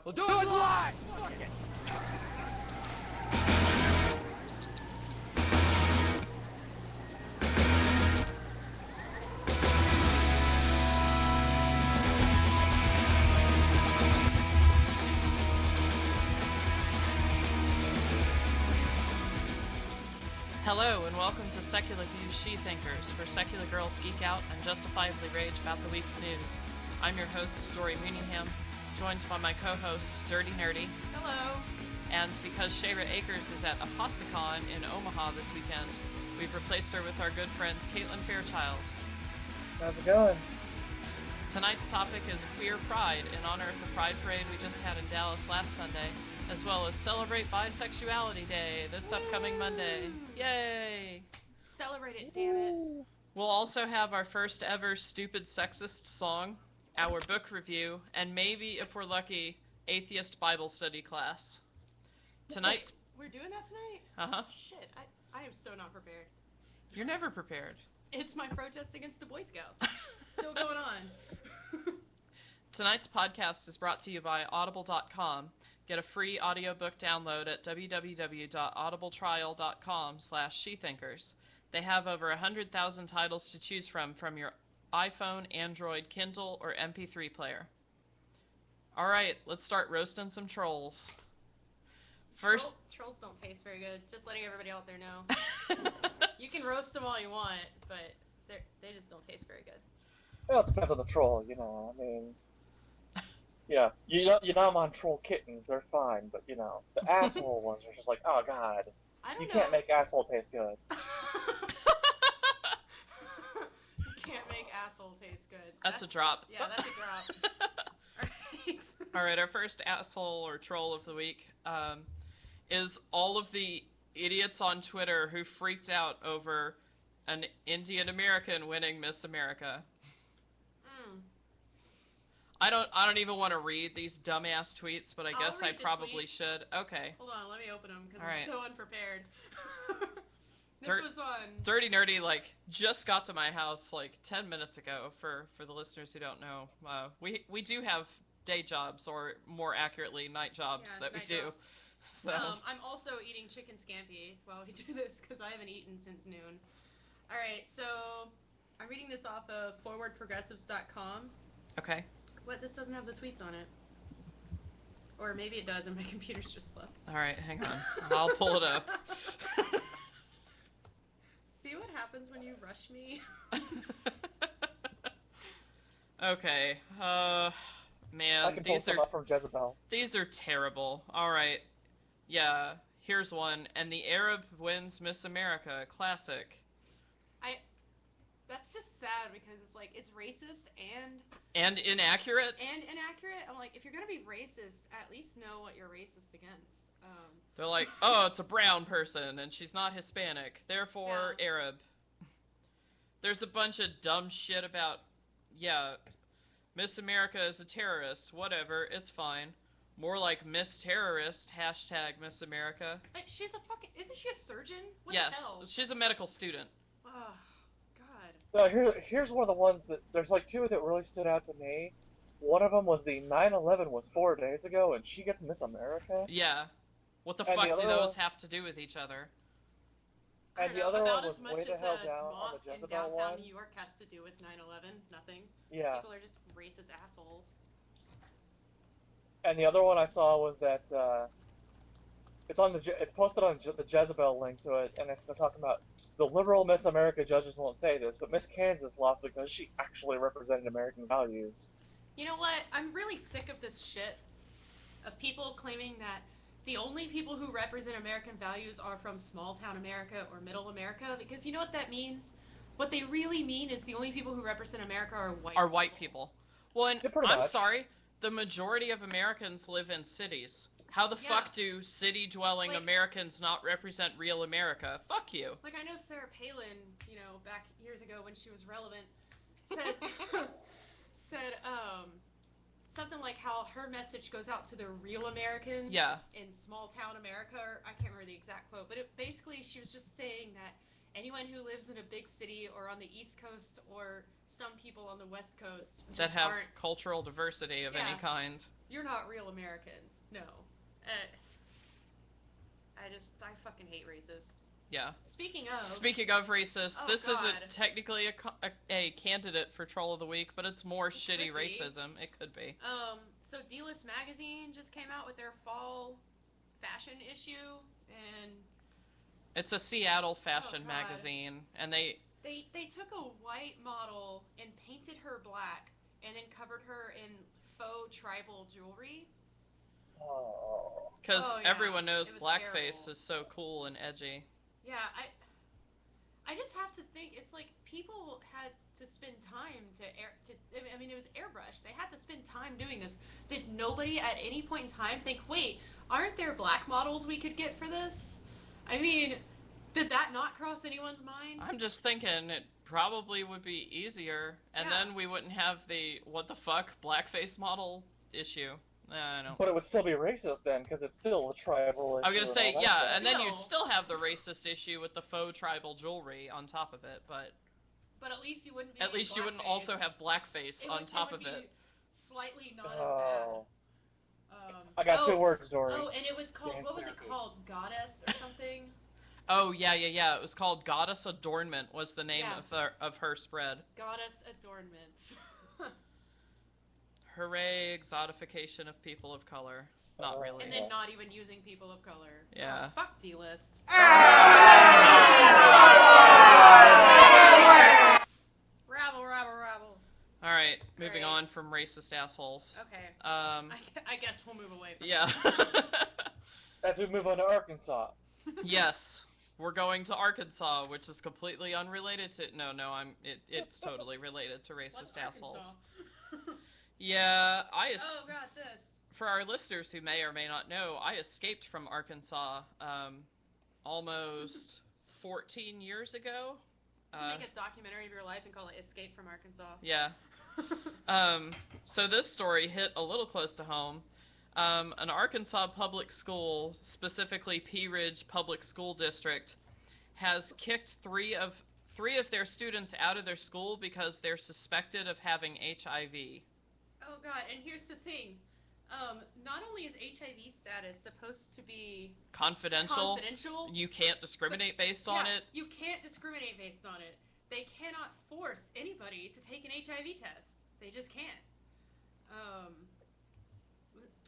We'll do it live! Fuck it! Hello and welcome to Secular Views Shethinkers, where secular girls geek out and justifiably rage about the week's news. I'm your host, Dory Mooningham, joined by my co-host, Dirty Nerdy. Hello. And because Shayra Akers is at ApostaCon in Omaha this weekend, we've replaced her with our good friend, Caitlin Fairchild. How's it going? Tonight's topic is Queer Pride, in honor of the Pride Parade we just had in Dallas last Sunday, as well as Celebrate Bisexuality Day this upcoming Monday. Yay! Celebrate it, damn it. We'll also have our first ever Stupid Sexist song, our book review, and maybe, if we're lucky, atheist Bible study class. Tonight's... We're doing that tonight? Uh-huh. Shit, I am so not prepared. You're never prepared. It's my protest against the Boy Scouts. It's still going on. Tonight's podcast is brought to you by Audible.com. Get a free audiobook download at www.audibletrial.com/shethinkers. They have over 100,000 titles to choose from your iPhone, Android, Kindle, or MP3 player. Alright, let's start roasting some trolls. First... Trolls don't taste very good, just letting everybody out there know. You can roast them all you want, but they just don't taste very good. Well, it depends on the troll, you know, I mean... Yeah, you know I'm on troll kittens, they're fine, but, you know, the asshole ones are just like, oh god, you can't make asshole taste good. You can't make asshole taste good. That's a drop. Yeah, that's a drop. Alright. Alright, our first asshole or troll of the week is all of the idiots on Twitter who freaked out over an Indian American winning Miss America. I don't even want to read these dumbass tweets, but I guess I probably should. Okay. Hold on, let me open them, because I'm so unprepared. This was on... Dirty Nerdy, just got to my house, 10 minutes ago, for the listeners who don't know. We do have day jobs, or more accurately, night jobs that we do. So. I'm also eating chicken scampi while we do this, because I haven't eaten since noon. Alright, so I'm reading this off of forwardprogressives.com. Okay. What? This doesn't have the tweets on it. Or maybe it does and my computer's just slow. Alright, hang on. I'll pull it up. See what happens when you rush me? Okay. Man, I can pull some up from Jezebel. These are terrible. Alright. Yeah, here's one. And the Arab wins Miss America. Classic. That's just sad because it's racist and inaccurate. I'm like, if you're gonna be racist, at least know what you're racist against. They're like, oh, it's a brown person and she's not Hispanic, therefore Arab. There's a bunch of dumb shit about, Miss America is a terrorist, whatever, it's fine. More like Miss Terrorist, # Miss America. She's a fucking, isn't she a surgeon? What yes, the hell? She's a medical student. Oh, God. Here's one of the ones that, there's two that really stood out to me. One of them was the 9/11 was 4 days ago, and she gets Miss America. Yeah. What the fuck do those have to do with each other? And the other one was way the hell down on the Jezebel in Jezebel downtown one. New York has to do with 9/11. Nothing. Yeah. People are just racist assholes. And the other one I saw was that it's posted on the Jezebel link to it, and they're talking about the liberal Miss America judges won't say this, but Miss Kansas lost because she actually represented American values. You know what? I'm really sick of this shit. Of people claiming that the only people who represent American values are from small-town America or middle America, because you know what that means? What they really mean is the only people who represent America are white people. Well, and I'm sorry, the majority of Americans live in cities. How the fuck do city-dwelling Americans not represent real America? Fuck you. I know Sarah Palin, back years ago when she was relevant, said something like how her message goes out to the real Americans in small-town America, or I can't remember the exact quote, but basically she was just saying that anyone who lives in a big city or on the East Coast or some people on the West Coast that have cultural diversity of any kind. You're not real Americans. No. I fucking hate racists. Yeah. Speaking of racist, this isn't technically a candidate for Troll of the Week, but it's more shitty racism. It could be. So D-List Magazine just came out with their fall fashion issue, and it's a Seattle fashion magazine, and they took a white model and painted her black, and then covered her in faux tribal jewelry. Because everyone knows blackface is so cool and edgy. Yeah, I just have to think, it's like people had to spend time I mean, it was airbrush. They had to spend time doing this. Did nobody at any point in time think, wait, aren't there black models we could get for this? I mean, did that not cross anyone's mind? I'm just thinking it probably would be easier, and then we wouldn't have the what the fuck blackface model issue. I don't know. But it would still be racist then, because it's still a tribal issue. I was gonna say, and then you'd still have the racist issue with the faux tribal jewelry on top of it, but at least you wouldn't be. At least you wouldn't also have blackface on top of it. Slightly not as bad. I got 2 words, Dory. Oh, and it was called, what was it called? Goddess or something? Oh, yeah. It was called Goddess Adornment was the name of her spread. Goddess Adornments. Hooray, exotification of people of color. Not really. And then not even using people of color. Yeah. Fuck D-List. Rabble. Alright, moving on from racist assholes. Okay. I guess we'll move away from that. As we move on to Arkansas. Yes. We're going to Arkansas, which is completely unrelated to... No, it's totally related to racist assholes. Yeah, oh god, this. For our listeners who may or may not know, I escaped from Arkansas almost 14 years ago. Make a documentary of your life and call it Escape from Arkansas. Yeah. So this story hit a little close to home. An Arkansas public school, specifically Pea Ridge Public School District, has kicked three of their students out of their school because they're suspected of having HIV. Oh god, and here's the thing. Not only is HIV status supposed to be confidential, you can't discriminate based on it. You can't discriminate based on it. They cannot force anybody to take an HIV test. They just can't.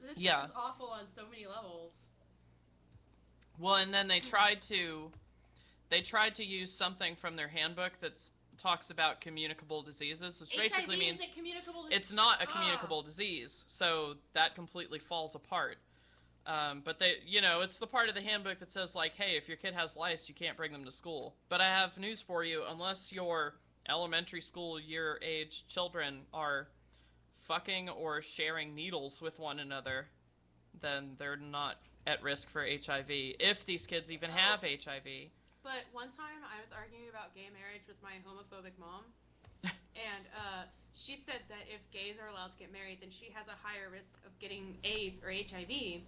This is awful on so many levels. Well, and then they tried to use something from their handbook that talks about communicable diseases, which basically means it's not a communicable disease, so that completely falls apart. But it's the part of the handbook that says, like, hey, if your kid has lice, you can't bring them to school. But I have news for you, unless your elementary school year age children are fucking or sharing needles with one another, then they're not at risk for HIV, if these kids even have HIV. But one time I was arguing about gay marriage with my homophobic mom, and she said that if gays are allowed to get married, then she has a higher risk of getting AIDS or HIV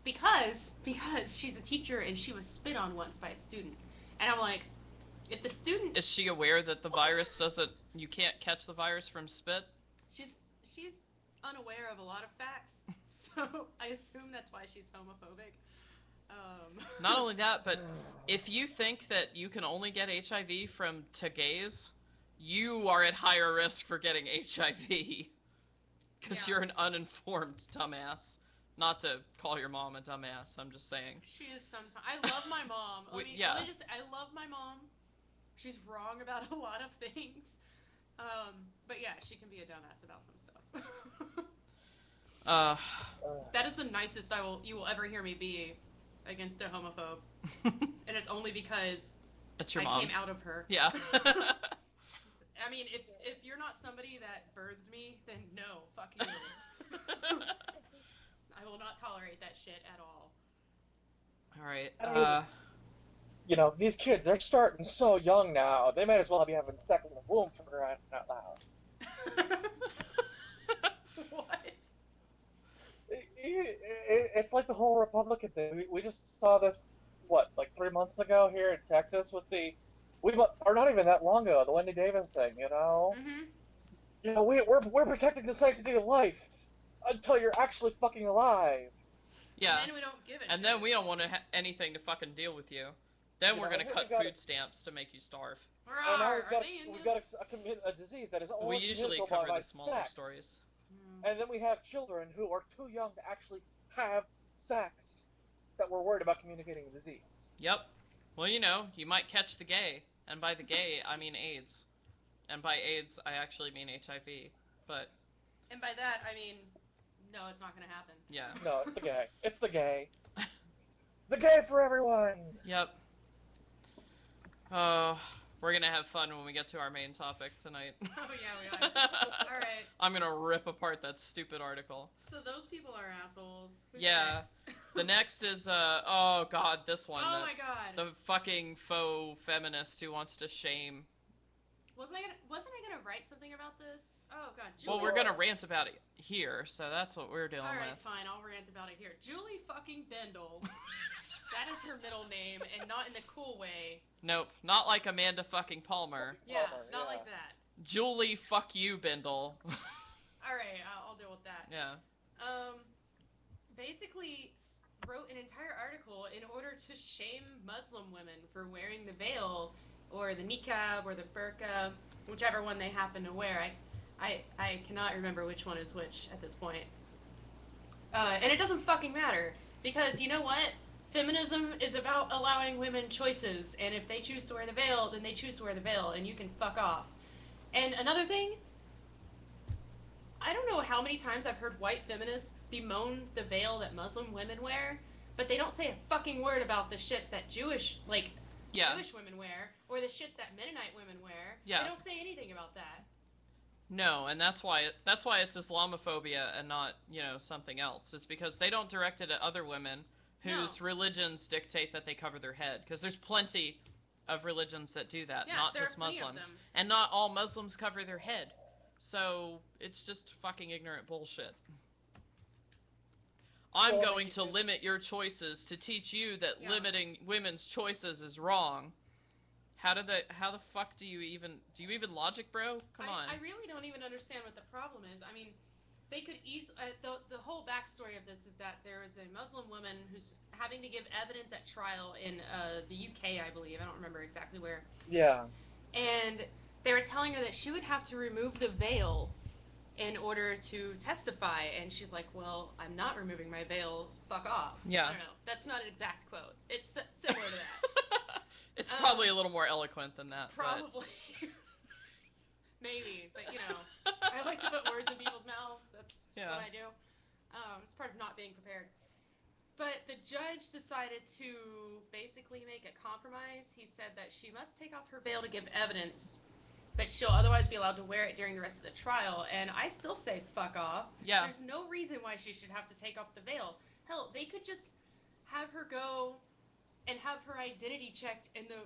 because she's a teacher and she was spit on once by a student. And I'm like, if the student... Is she aware that the virus you can't catch the virus from spit? She's unaware of a lot of facts, so I assume that's why she's homophobic. Not only that, but if you think that you can only get HIV from gays, you are at higher risk for getting HIV. Because you're an uninformed dumbass. Not to call your mom a dumbass, I'm just saying. She is sometimes. I love my mom. Let me just say, I love my mom. She's wrong about a lot of things. But yeah, she can be a dumbass about some stuff. That is the nicest you will ever hear me be against a homophobe. And it's only because it's your mom. Came out of her. Yeah. I mean, if you're not somebody that birthed me, then no, fuck you. I will not tolerate that shit at all. Alright, these kids, they're starting so young now. They might as well be having sex in the womb for crying out loud. What? It's like the whole Republican thing. We just saw this, like 3 months ago here in Texas with or not even that long ago, the Wendy Davis thing, Mm-hmm. We're protecting the sanctity of life. until you're actually fucking alive. Yeah. And then we don't give it. And then we don't want anything to fucking deal with you. Then we're gonna cut food stamps to make you starve. And now we've got a disease that is only We usually communicable cover by the smaller sex. stories. And then we have children who are too young to actually have sex that we're worried about communicating a disease. Yep. Well, you know, you might catch the gay. And by the gay, I mean AIDS. And by AIDS, I actually mean HIV. But... And by that, I mean, no, it's not gonna happen. Yeah. No, it's the gay. It's the gay. The gay for everyone! Yep. Oh, we're gonna have fun when we get to our main topic tonight. Oh, yeah, we are. Alright. I'm gonna rip apart that stupid article. So those people are assholes. Who's Yeah. Next? The next is, oh god, this one. Oh my god. The fucking faux feminist who wants to shame. Wasn't I gonna write something about this? Oh god, Julie. Well, we're gonna rant about it here, so that's what we're dealing with. Alright, fine, I'll rant about it here. Julie fucking Bindle. That is her middle name, and not in the cool way. Nope, not like Amanda fucking Palmer. Yeah, not like that. Julie fuck you, Bindle. Alright, I'll deal with that. Yeah. Basically wrote an entire article in order to shame Muslim women for wearing the veil, or the niqab, or the burqa, whichever one they happen to wear. I cannot remember which one is which at this point. And it doesn't fucking matter, because you know what? Feminism is about allowing women choices, and if they choose to wear the veil, then they choose to wear the veil, and you can fuck off. And another thing, I don't know how many times I've heard white feminists bemoan the veil that Muslim women wear, but they don't say a fucking word about the shit that Jewish women wear, or the shit that Mennonite women wear. Yeah. They don't say anything about that. No, and that's why it's Islamophobia and not, you know, something else. It's because they don't direct it at other women whose religions dictate that they cover their head. Because there's plenty of religions that do that, not just Muslims. And not all Muslims cover their head. So it's just fucking ignorant bullshit. I'm going to limit your choices to teach you that limiting women's choices is wrong. How the fuck do you even logic, bro? Come on. I really don't even understand what the problem is. I mean, they could the whole backstory of this is that there is a Muslim woman who's having to give evidence at trial in the UK, I believe. I don't remember exactly where. Yeah. And they were telling her that she would have to remove the veil in order to testify, and she's like, well, I'm not removing my veil, fuck off. Yeah. I don't know. That's not an exact quote. It's similar to that. It's probably a little more eloquent than that. Probably. Maybe, but you know, I like to put words in people's mouths. That's what I do. It's part of not being prepared. But the judge decided to basically make a compromise. He said that she must take off her veil to give evidence, but she'll otherwise be allowed to wear it during the rest of the trial. And I still say fuck off. Yeah. There's no reason why she should have to take off the veil. Hell, they could just have her go and have her identity checked in the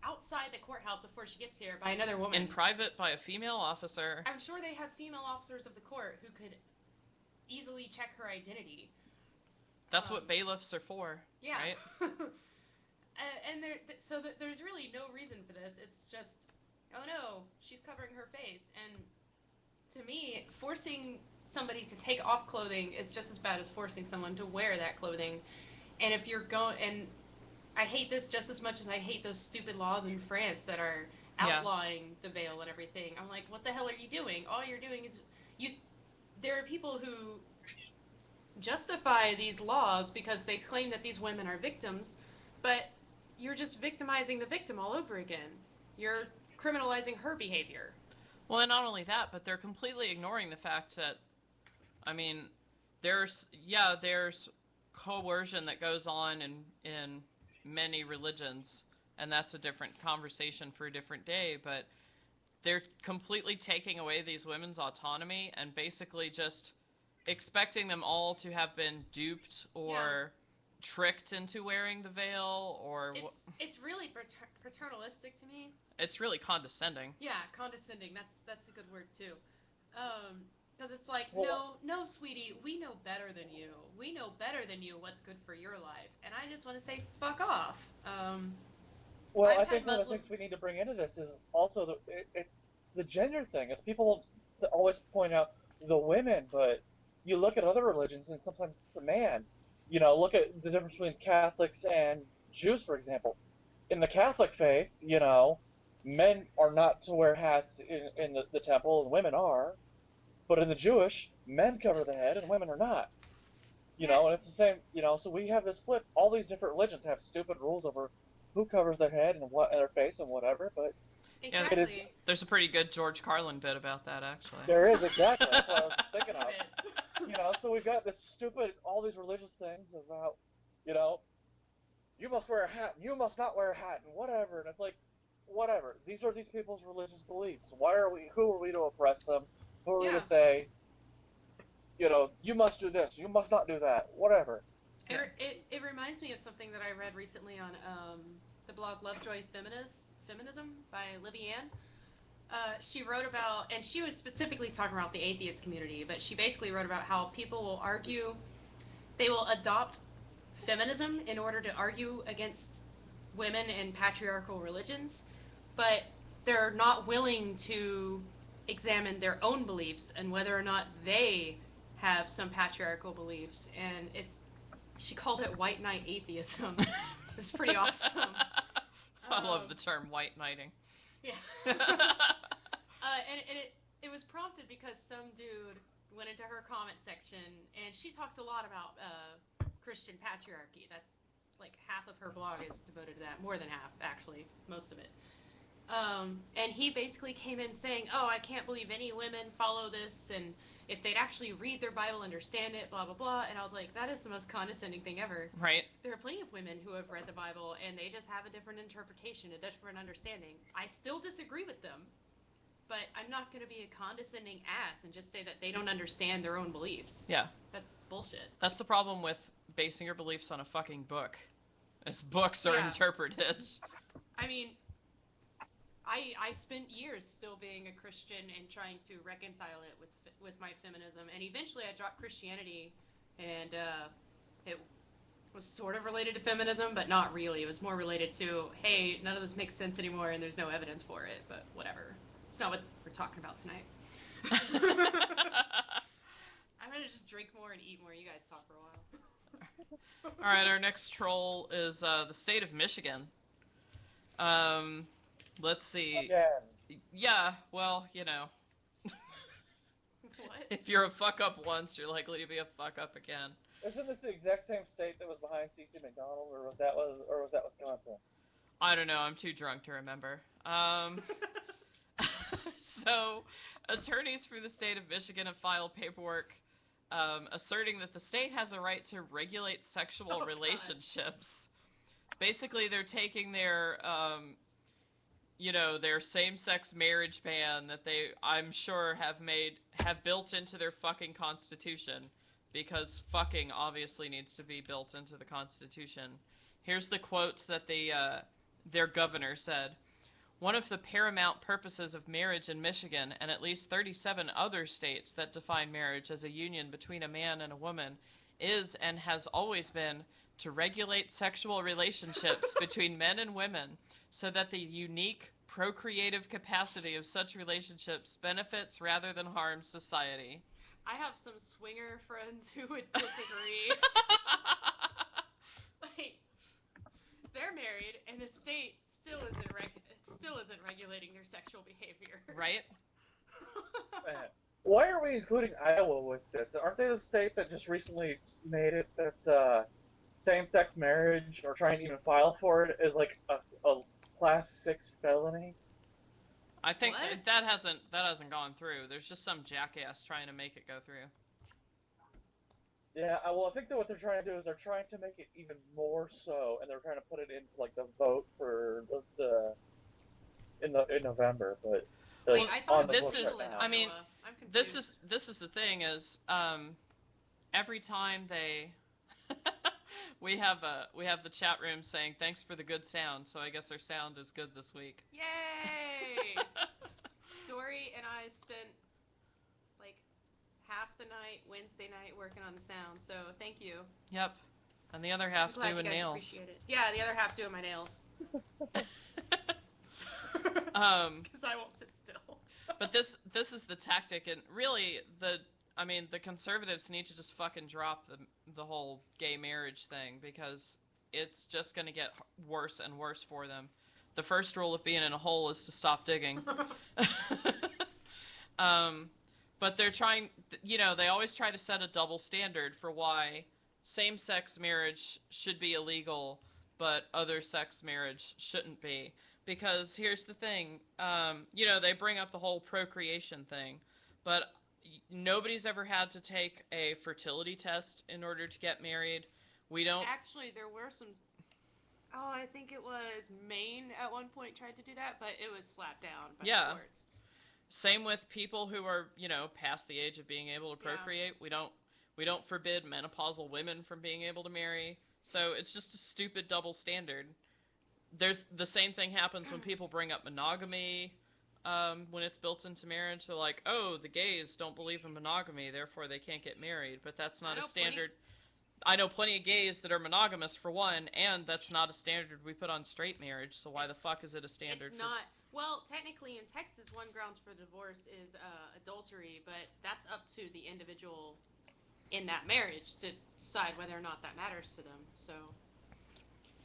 outside the courthouse before she gets here by another woman. In private by a female officer. I'm sure they have female officers of the court who could easily check her identity. That's what bailiffs are for, yeah. right? And there's really no reason for this. It's just, oh no, she's covering her face. And to me, forcing somebody to take off clothing is just as bad as forcing someone to wear that clothing. And if you're and I hate this just as much as I hate those stupid laws in France that are outlawing the veil and everything. I'm like, what the hell are you doing? All you're doing is there are people who justify these laws because they claim that these women are victims, but you're just victimizing the victim all over again. You're criminalizing her behavior. Well, and not only that, but they're completely ignoring the fact that, I mean, there's coercion that goes on in many religions, and that's a different conversation for a different day, but they're completely taking away these women's autonomy and basically just expecting them all to have been duped or tricked into wearing the veil, or... It's really paternalistic to me. It's really condescending. Yeah, condescending. That's a good word, too. Because it's like, no, sweetie, we know better than you. We know better than you what's good for your life. And I just want to say, fuck off. Well, I think one of the things we need to bring into this is also it's the gender thing. As people always point out, the women, but you look at other religions, and sometimes it's the man. Look at the difference between Catholics and Jews, for example. In the Catholic faith, men are not to wear hats in the temple, and women are. But in the Jewish, men cover the head, and women are not. And it's the same. So we have this flip. All these different religions have stupid rules over who covers their head and what their face and whatever. But exactly. There's a pretty good George Carlin bit about that, actually. There is, exactly. That's what I was thinking of. So we've got this stupid, all these religious things about, you must wear a hat, and you must not wear a hat, and whatever. And it's like, whatever. These are these people's religious beliefs. Who are we to oppress them? Who are we to say, you must do this, you must not do that, whatever. It reminds me of something that I read recently on the blog Lovejoy Feminism by Libby Ann. She wrote about, and she was specifically talking about the atheist community, but she basically wrote about how people will argue, they will adopt feminism in order to argue against women in patriarchal religions, but they're not willing to examine their own beliefs and whether or not they have some patriarchal beliefs. And she called it white knight atheism. It's pretty awesome. I love the term white knighting. Yeah. And it was prompted because some dude went into her comment section, and she talks a lot about Christian patriarchy. That's like half of her blog is devoted to that. More than half, actually. Most of it. And he basically came in saying, oh, I can't believe any women follow this, and if they'd actually read their Bible, understand it, blah, blah, blah. And I was like, that is the most condescending thing ever. Right. There are plenty of women who have read the Bible, and they just have a different interpretation, a different understanding. I still disagree with them, but I'm not going to be a condescending ass and just say that they don't understand their own beliefs. Yeah. That's bullshit. That's the problem with basing your beliefs on a fucking book. As books are interpreted. I mean, I spent years still being a Christian and trying to reconcile it with my feminism, and eventually I dropped Christianity, and it was sort of related to feminism, but not really. It was more related to, hey, none of this makes sense anymore, and there's no evidence for it, but whatever. It's not what we're talking about tonight. I'm gonna just drink more and eat more. You guys talk for a while. All right, our next troll is the state of Michigan. Let's see. Again. Yeah, well, What? If you're a fuck up once, you're likely to be a fuck up again. Isn't this the exact same state that was behind C.C. McDonald, or was that Wisconsin? I don't know. I'm too drunk to remember. So, attorneys for the state of Michigan have filed paperwork asserting that the state has a right to regulate sexual relationships. Basically, they're taking their their same-sex marriage ban that they, I'm sure, have built into their fucking constitution, because fucking obviously needs to be built into the Constitution. Here's the quotes that their governor said. One of the paramount purposes of marriage in Michigan and at least 37 other states that define marriage as a union between a man and a woman is and has always been to regulate sexual relationships between men and women so that the unique procreative capacity of such relationships benefits rather than harms society. I have some swinger friends who would disagree. Like, they're married, and the state still isn't regulating their sexual behavior. Right? Why are we including Iowa with this? Aren't they the state that just recently made it that same-sex marriage, or trying to even file for it, is like a class 6 felony? I think that hasn't gone through. There's just some jackass trying to make it go through. Yeah, well, I think that what they're trying to do is they're trying to make it even more so, and they're trying to put it into like the vote for in November. But wait, I thought this is. I mean, this is the thing is, every time they. We have the chat room saying thanks for the good sound, so I guess our sound is good this week. Yay! Dory and I spent like half the night Wednesday night working on the sound, so thank you. Yep. And the other half doing nails. Appreciate it. Yeah, the other half doing my nails. Because I won't sit still. But this is the tactic, and really I mean, the conservatives need to just fucking drop the whole gay marriage thing, because it's just going to get worse and worse for them. The first rule of being in a hole is to stop digging. But they're trying, they always try to set a double standard for why same-sex marriage should be illegal, but other-sex marriage shouldn't be. Because here's the thing, they bring up the whole procreation thing, but nobody's ever had to take a fertility test in order to get married. We don't... Actually, there were some... Oh, I think it was Maine at one point tried to do that, but it was slapped down by the courts. Same with people who are, past the age of being able to procreate. Yeah. We don't forbid menopausal women from being able to marry. So it's just a stupid double standard. There's the same thing happens when people bring up monogamy, when it's built into marriage. They're like, oh, the gays don't believe in monogamy, therefore they can't get married. But that's not a standard. I know plenty of gays that are monogamous, for one, and that's not a standard we put on straight marriage, so why the fuck is it a standard? It's not. Well, technically in Texas, one grounds for divorce is adultery, but that's up to the individual in that marriage to decide whether or not that matters to them, so...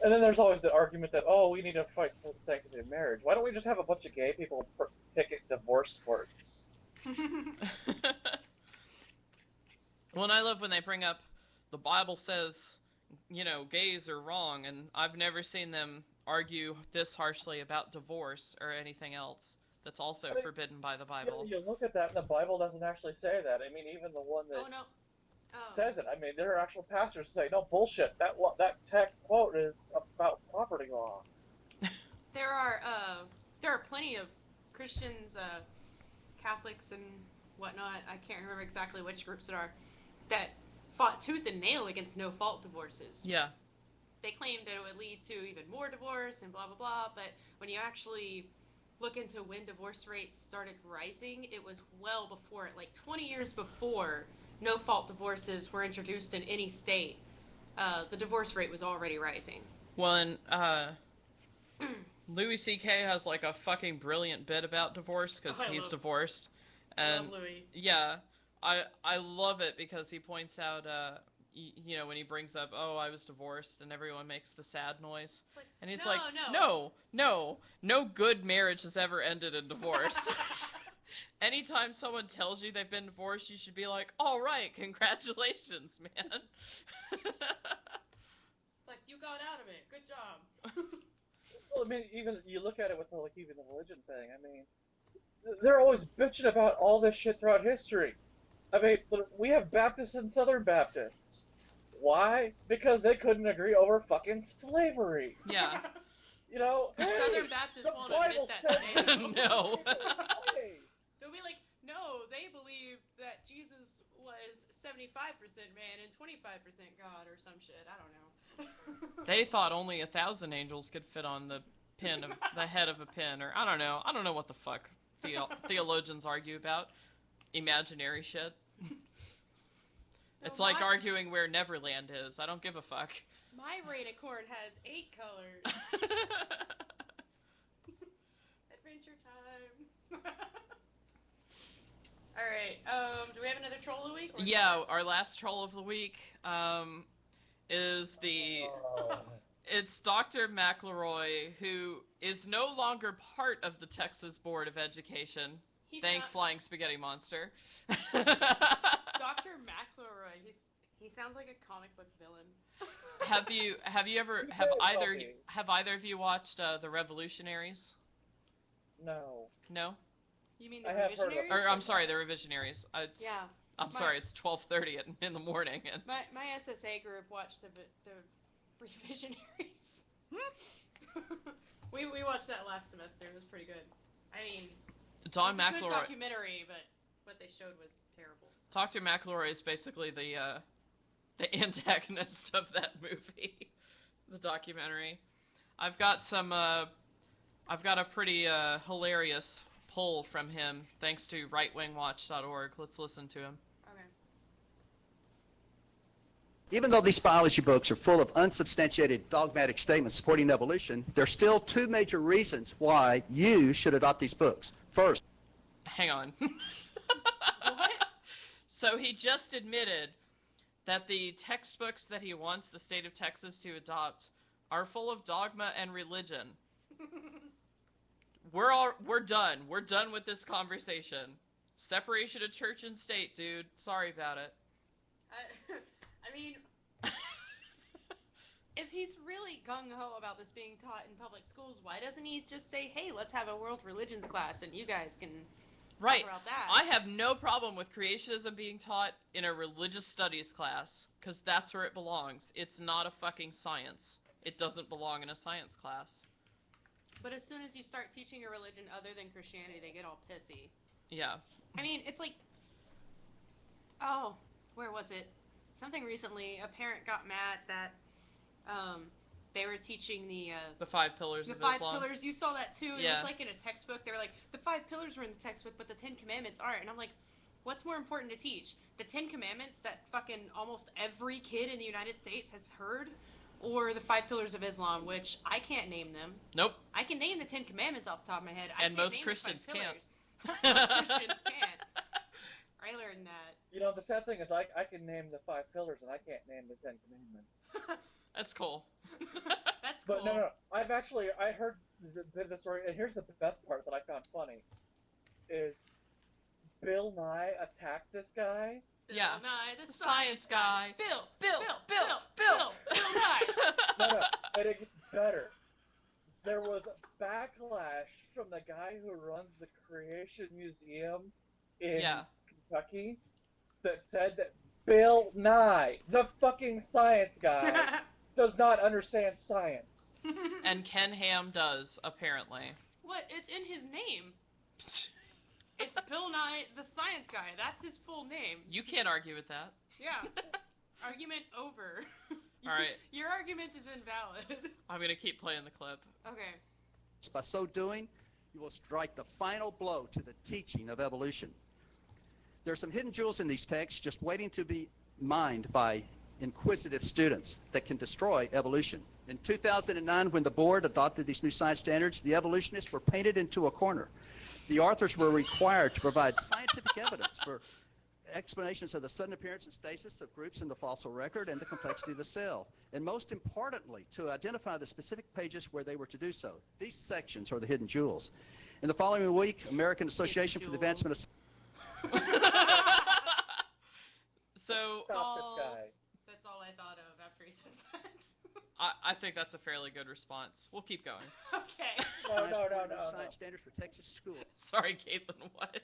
And then there's always the argument that, we need to fight for the sanctity of marriage. Why don't we just have a bunch of gay people picket divorce courts? Well, and I love when they bring up, the Bible says, gays are wrong, and I've never seen them argue this harshly about divorce or anything else that's also forbidden by the Bible. You look at that, and the Bible doesn't actually say that. I mean, even the one that says it. I mean, there are actual pastors who say, no, bullshit, that text quote is about property law. There are plenty of Christians, Catholics and whatnot, I can't remember exactly which groups it are, that fought tooth and nail against no-fault divorces. Yeah. They claimed that it would lead to even more divorce and blah, blah, blah, but when you actually look into when divorce rates started rising, it was well before it, like 20 years before no-fault divorces were introduced in any state. The divorce rate was already rising. Well, and Louis C.K. has like a fucking brilliant bit about divorce, because he's divorced. And, I love Louis. Yeah, I love it because he points out, when he brings up, I was divorced, and everyone makes the sad noise. And he's no good marriage has ever ended in divorce. Anytime someone tells you they've been divorced, you should be like, all right, congratulations, man. It's like, you got out of it. Good job. Well, I mean, even you look at it with even the religion thing. I mean, they're always bitching about all this shit throughout history. I mean, we have Baptists and Southern Baptists. Why? Because they couldn't agree over fucking slavery. Yeah. Southern Baptists won't admit that. No. They'll be like, no, they believe that Jesus was 75% man and 25% God or some shit. I don't know. They thought only 1,000 angels could fit on the pin of the head of a pin, or I don't know. I don't know what the fuck theologians argue about. Imaginary shit. It's like arguing where Neverland is. I don't give a fuck. My rain of corn has 8 colors. Adventure time. Alright, do we have another troll of the week? Yeah, our last troll of the week is it's Dr. McElroy, who is no longer part of the Texas Board of Education. Thank Flying Spaghetti Monster. Dr. McElroy, he sounds like a comic book villain. Have either of you watched The Revolutionaries? No. No? You mean The Revisionaries? I'm sorry, The Revisionaries. Yeah. I'm sorry, it's 12:30 in the morning. And my SSA group watched the Revisionaries. we watched that last semester. It was pretty good. I mean, Don it was a McElroy. good documentary, but what they showed was terrible. Dr. McElroy is basically the antagonist of that movie, the documentary. I've got a pretty hilarious pull from him, thanks to rightwingwatch.org. Let's listen to him. Okay. Even though these biology books are full of unsubstantiated dogmatic statements supporting evolution, there are still 2 major reasons why you should adopt these books. First, hang on. What? So he just admitted that the textbooks that he wants the state of Texas to adopt are full of dogma and religion. We're done. We're done with this conversation. Separation of church and state, dude. Sorry about it. I mean, if he's really gung-ho about this being taught in public schools, why doesn't he just say, hey, let's have a world religions class and you guys can Right. talk about that? I have no problem with creationism being taught in a religious studies class, because that's where it belongs. It's not a fucking science. It doesn't belong in a science class. But as soon as you start teaching a religion other than Christianity, they get all pissy. Yeah. I mean, it's like, oh, where was it? Something recently, a parent got mad that they were teaching the 5 pillars of five Islam. pillars. You saw that too. Yeah. It was like in a textbook. They were like, the 5 pillars were in the textbook, but the 10 commandments aren't. And I'm like, what's more important to teach? The 10 commandments that fucking almost every kid in the United States has heard, or the 5 pillars of Islam, which I can't name them. Nope. I can name the 10 commandments off the top of my head. And I can't most name Christians the 5 can't. pillars. Most Christians can't. I learned that. You know, the sad thing is I can name the 5 pillars and I can't name the 10 commandments. That's cool. That's cool. But no, I heard the story, and here's the best part that I found funny, is Bill Nye attacked this guy. Yeah. Bill Nye, the science guy. Bill Bill. Nye. No, and it gets better. There was a backlash from the guy who runs the Creation Museum in Kentucky that said that Bill Nye, the fucking science guy, does not understand science. And Ken Ham does, apparently. What? It's in his name. It's Bill Nye, the science guy. That's his full name. You can't argue with that. Yeah. Argument over. All right. Your argument is invalid. I'm going to keep playing the clip. Okay. By so doing, you will strike the final blow to the teaching of evolution. There are some hidden jewels in these texts just waiting to be mined by inquisitive students that can destroy evolution. In 2009, when the board adopted these new science standards, the evolutionists were painted into a corner. The authors were required to provide scientific evidence for explanations of the sudden appearance and stasis of groups in the fossil record and the complexity of the cell, and most importantly, to identify the specific pages where they were to do so. These sections are the hidden jewels. In the following week, American Association for the Advancement of So, Stop this guy. That's all I thought of after he said that. I think that's a fairly good response. We'll keep going. Okay. No. Science standards for Texas schools. Sorry, Caitlin, what?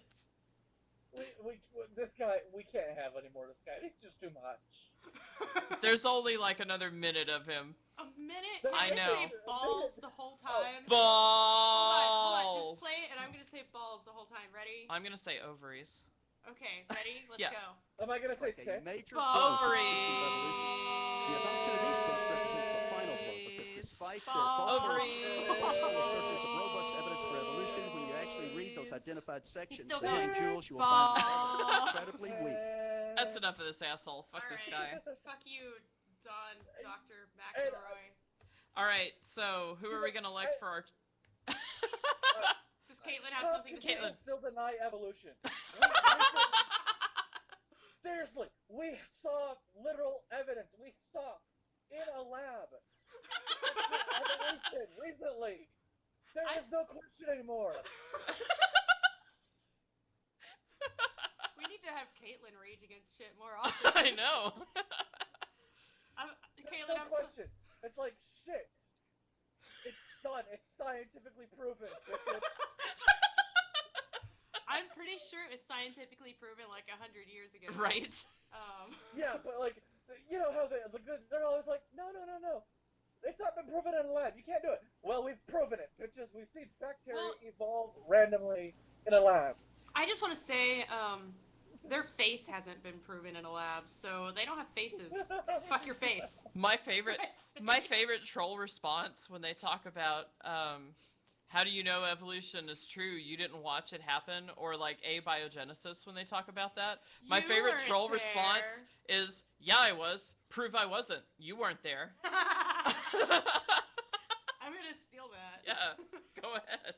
This guy, we can't have any more of this guy. He's just too much. There's only like another minute of him. A minute? I Can know. say balls the whole time? Balls! Hold on. Just play it, and I'm going to say balls the whole time. Ready? I'm going to say ovaries. Okay, ready? Let's Yeah. go. Am I gonna say Like a check? major blow to the teaching of Ovaries! evolution. The adoption of these books represents the final blow because despite their Ovaries! boastful assertions of robust evidence for evolution, when you actually read those identified sections, still the hidden going. jewels, you will find the Balls. evidence incredibly weak. That's enough of this asshole. Fuck this guy. Fuck you, Dr. McElroy. Alright, so who are we going to elect for our... Does Caitlin have How something to can say? people still deny evolution? Seriously, we saw literal evidence. We saw in a lab evolution recently. There is no question anymore. We need to have Caitlin rage against shit more often. I know. There's Caitlin, no question. It's like shit. It's done. It's scientifically proven. I'm pretty sure it was scientifically proven like 100 years ago. Right. Yeah, but like, you know how they're always like, no. It's not been proven in a lab. You can't do it. Well, we've proven it, bitches. We've seen bacteria evolve randomly in a lab. I just want to say, their face hasn't been proven in a lab, so they don't have faces. Fuck your face. My favorite troll response when they talk about how do you know evolution is true? You didn't watch it happen, or like abiogenesis when they talk about that. My You favorite weren't troll there. response is, "Yeah, I was. Prove I wasn't. You weren't there." I'm gonna steal that. Yeah, go ahead.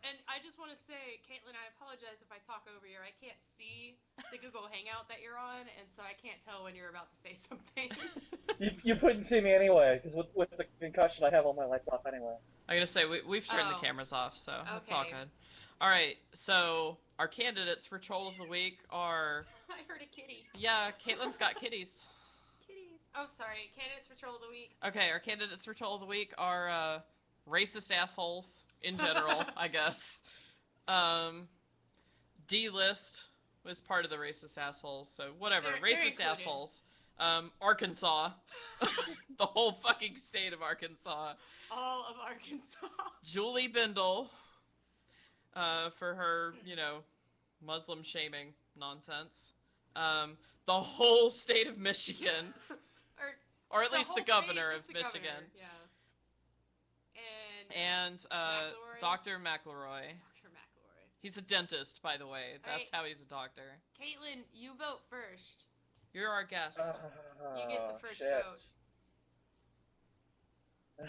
And I just want to say, Caitlin, I apologize if I talk over you. I can't see the Google Hangout that you're on, and so I can't tell when you're about to say something. You couldn't see me anyway, because with the concussion, I have all my lights off anyway. I'm gonna say we've turned the cameras off, so it's all good. All right, so our candidates for Troll of the Week are. I heard a kitty. Yeah, Caitlin's got kitties. Kitties. Oh, sorry. Candidates for Troll of the Week. Okay, our candidates for Troll of the Week are racist assholes in general, I guess. D-list was part of the racist assholes, so whatever. They're racist included. Assholes. Arkansas. The whole fucking state of Arkansas. All of Arkansas. Julie Bindel, for her, Muslim shaming nonsense. The whole state of Michigan. Or at least the governor of Michigan. Yeah. And McElroy. Dr. McElroy. Dr. McElroy. He's a dentist, by the way. That's right. how he's a doctor. Caitlin, you vote first. You're our guest. You get the first shit. vote.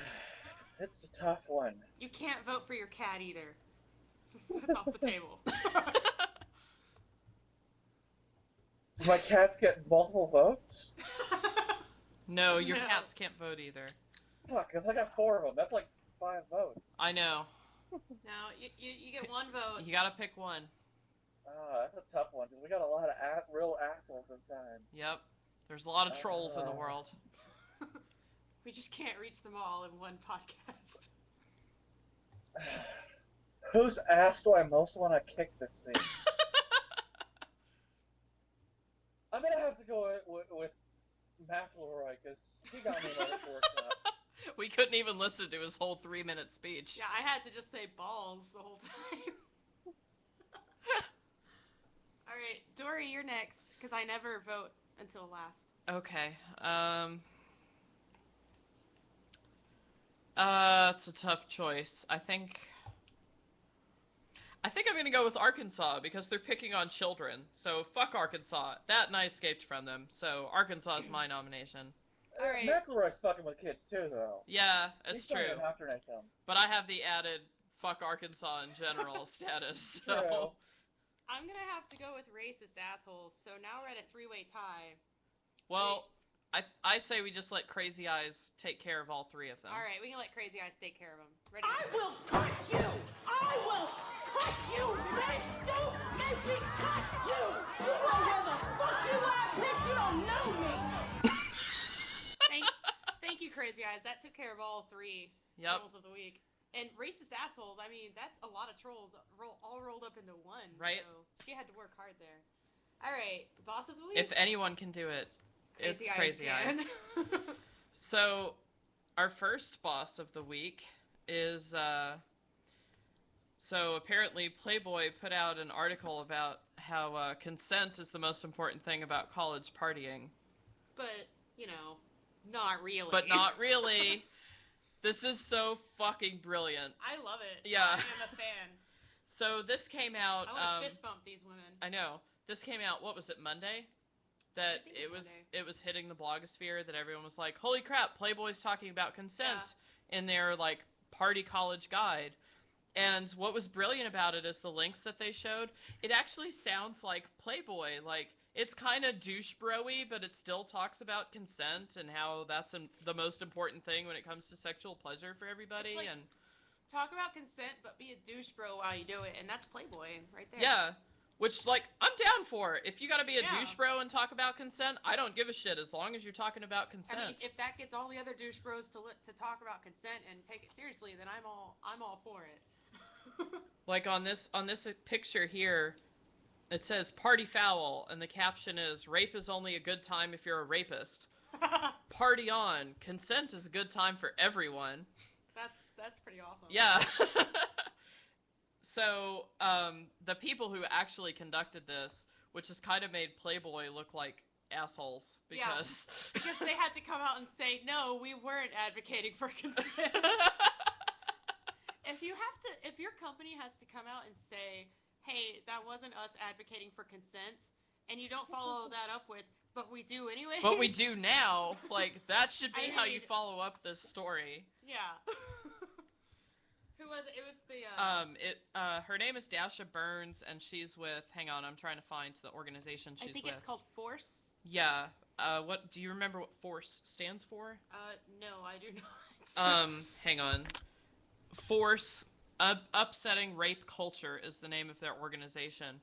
It's a tough one. You can't vote for your cat either. That's off the table. Do my cats get multiple votes? No, your No. cats can't vote either. Fuck, because I got 4 of them. That's like 5 votes. I know. No, you get one vote. You gotta pick one. That's a tough one, because we got a lot of real assholes this time. Yep. There's a lot of trolls in the world. We just can't reach them all in one podcast. Whose ass do I most want to kick this week? I'm gonna have to go with McElroy, because he got me in a workshop. We couldn't even listen to his whole 3-minute speech. Yeah, I had to just say balls the whole time. Alright, Dory, you're next, because I never vote until last. Okay. It's a tough choice. I think I'm gonna go with Arkansas, because they're picking on children. So fuck Arkansas. That and I escaped from them. So Arkansas is my nomination. Alright. McElroy's fucking with kids too, though. Yeah, it's He's trying true. to indoctrinate them. But I have the added fuck Arkansas in general status. So. True. I'm gonna have to go with racist assholes, so now we're at a 3-way tie. Well, I say we just let Crazy Eyes take care of all 3 of them. Alright, we can let Crazy Eyes take care of them. Ready? I will cut you! I will cut you! Don't make me cut you! You know where the fuck you at, bitch! You don't know me! Thank you, Crazy Eyes. That took care of all 3 trolls of the week. And racist assholes, I mean, that's a lot of trolls all rolled up into one. Right. So she had to work hard there. Alright, boss of the week? If anyone can do it, it's Crazy Eyes. can. So, our first boss of the week is, so apparently Playboy put out an article about how consent is the most important thing about college partying. But, not really. But not really. This is so fucking brilliant. I love it. Yeah. I am a fan. So this came out. I want to fist bump these women. I know. This came out. What was it? Monday. That I think it it's was. Monday. It was hitting the blogosphere. That everyone was like, "Holy crap! Playboy's talking about consent in their party college guide." And what was brilliant about it is the links that they showed. It actually sounds like Playboy. It's kind of douche bro-y, but it still talks about consent and how that's the most important thing when it comes to sexual pleasure for everybody. It's and talk about consent, but be a douche bro while you do it, and that's Playboy right there. yeah, which I'm down for. If you gotta be a Yeah. douche bro and talk about consent, I don't give a shit as long as you're talking about consent. I mean, if that gets all the other douche bros to talk about consent and take it seriously, then I'm all for it. on this picture here, it says party foul, and the caption is rape is only a good time if you're a rapist. Party on. Consent is a good time for everyone. That's pretty awesome. Yeah. So, the people who actually conducted this, which has kind of made Playboy look like assholes, because... Yeah, because they had to come out and say, no, we weren't advocating for consent. If your company has to come out and say, hey, that wasn't us advocating for consent, and you don't follow that up with, but we do anyway. But we do now. That should be how you follow up this story. Yeah. Who was it? It was the. Her name is Dasha Burns, and she's with. Hang on, I'm trying to find the organization she's with. I think it's called Force. Yeah. What do you remember? What Force stands for? No, I do not. Hang on. Force. Upsetting Rape Culture is the name of their organization.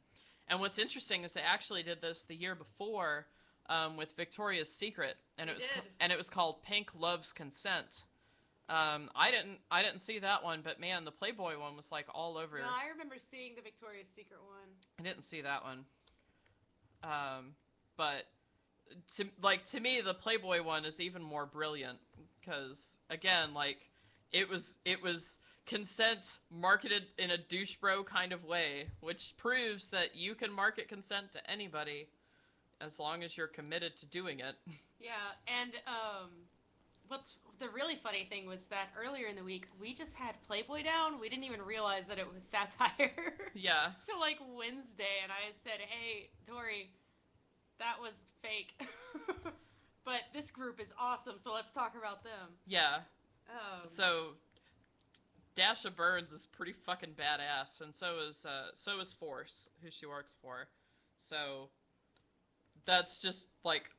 And what's interesting is they actually did this the year before with Victoria's Secret, and it was called Pink Loves Consent. I didn't see that one, but man, the Playboy one was like all over. No, I remember seeing the Victoria's Secret one. I didn't see that one. But to me, the Playboy one is even more brilliant because again, like it was consent marketed in a douche bro kind of way, which proves that you can market consent to anybody as long as you're committed to doing it. Yeah, and what's the really funny thing was that earlier in the week we just had Playboy down. We didn't even realize that it was satire. Yeah. So like Wednesday, and I had said, "Hey, Tori, that was fake." But this group is awesome, so let's talk about them. Yeah. So Dasha Burns is pretty fucking badass, and so is Force, who she works for. So that's just like,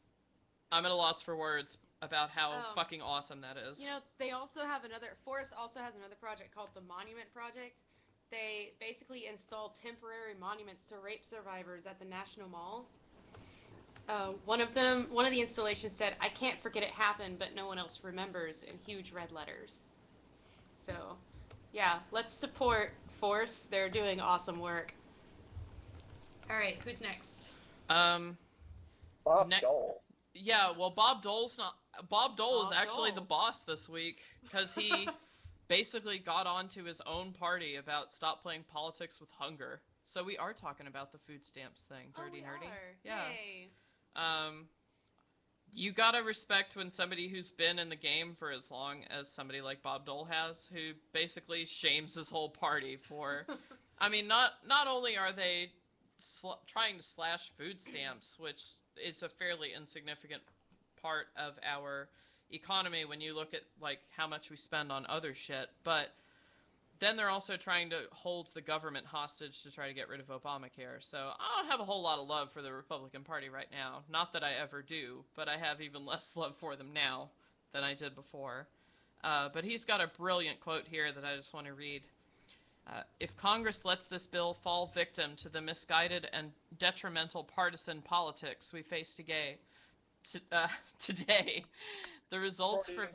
I'm at a loss for words about how fucking awesome that is. You know, they also have Force also has another project called the Monument Project. They basically install temporary monuments to rape survivors at the National Mall. One of the installations said, "I can't forget it happened, but no one else remembers," in huge red letters. So, yeah, let's support Force. They're doing awesome work. All right, who's next? Bob Dole. Yeah, well, Bob Dole is actually the boss this week because he basically got onto his own party about stop playing politics with hunger. So we are talking about the food stamps thing, Dirty Nerdy. Are. Yeah. Yay. You gotta respect when somebody who's been in the game for as long as somebody like Bob Dole has, who basically shames his whole party for. I mean, not only are they trying to slash food stamps, which is a fairly insignificant part of our economy when you look at like how much we spend on other shit, but then they're also trying to hold the government hostage to try to get rid of Obamacare. So I don't have a whole lot of love for the Republican Party right now. Not that I ever do, but I have even less love for them now than I did before. But he's got a brilliant quote here that I just want to read. If Congress lets this bill fall victim to the misguided and detrimental partisan politics we face today, the results for...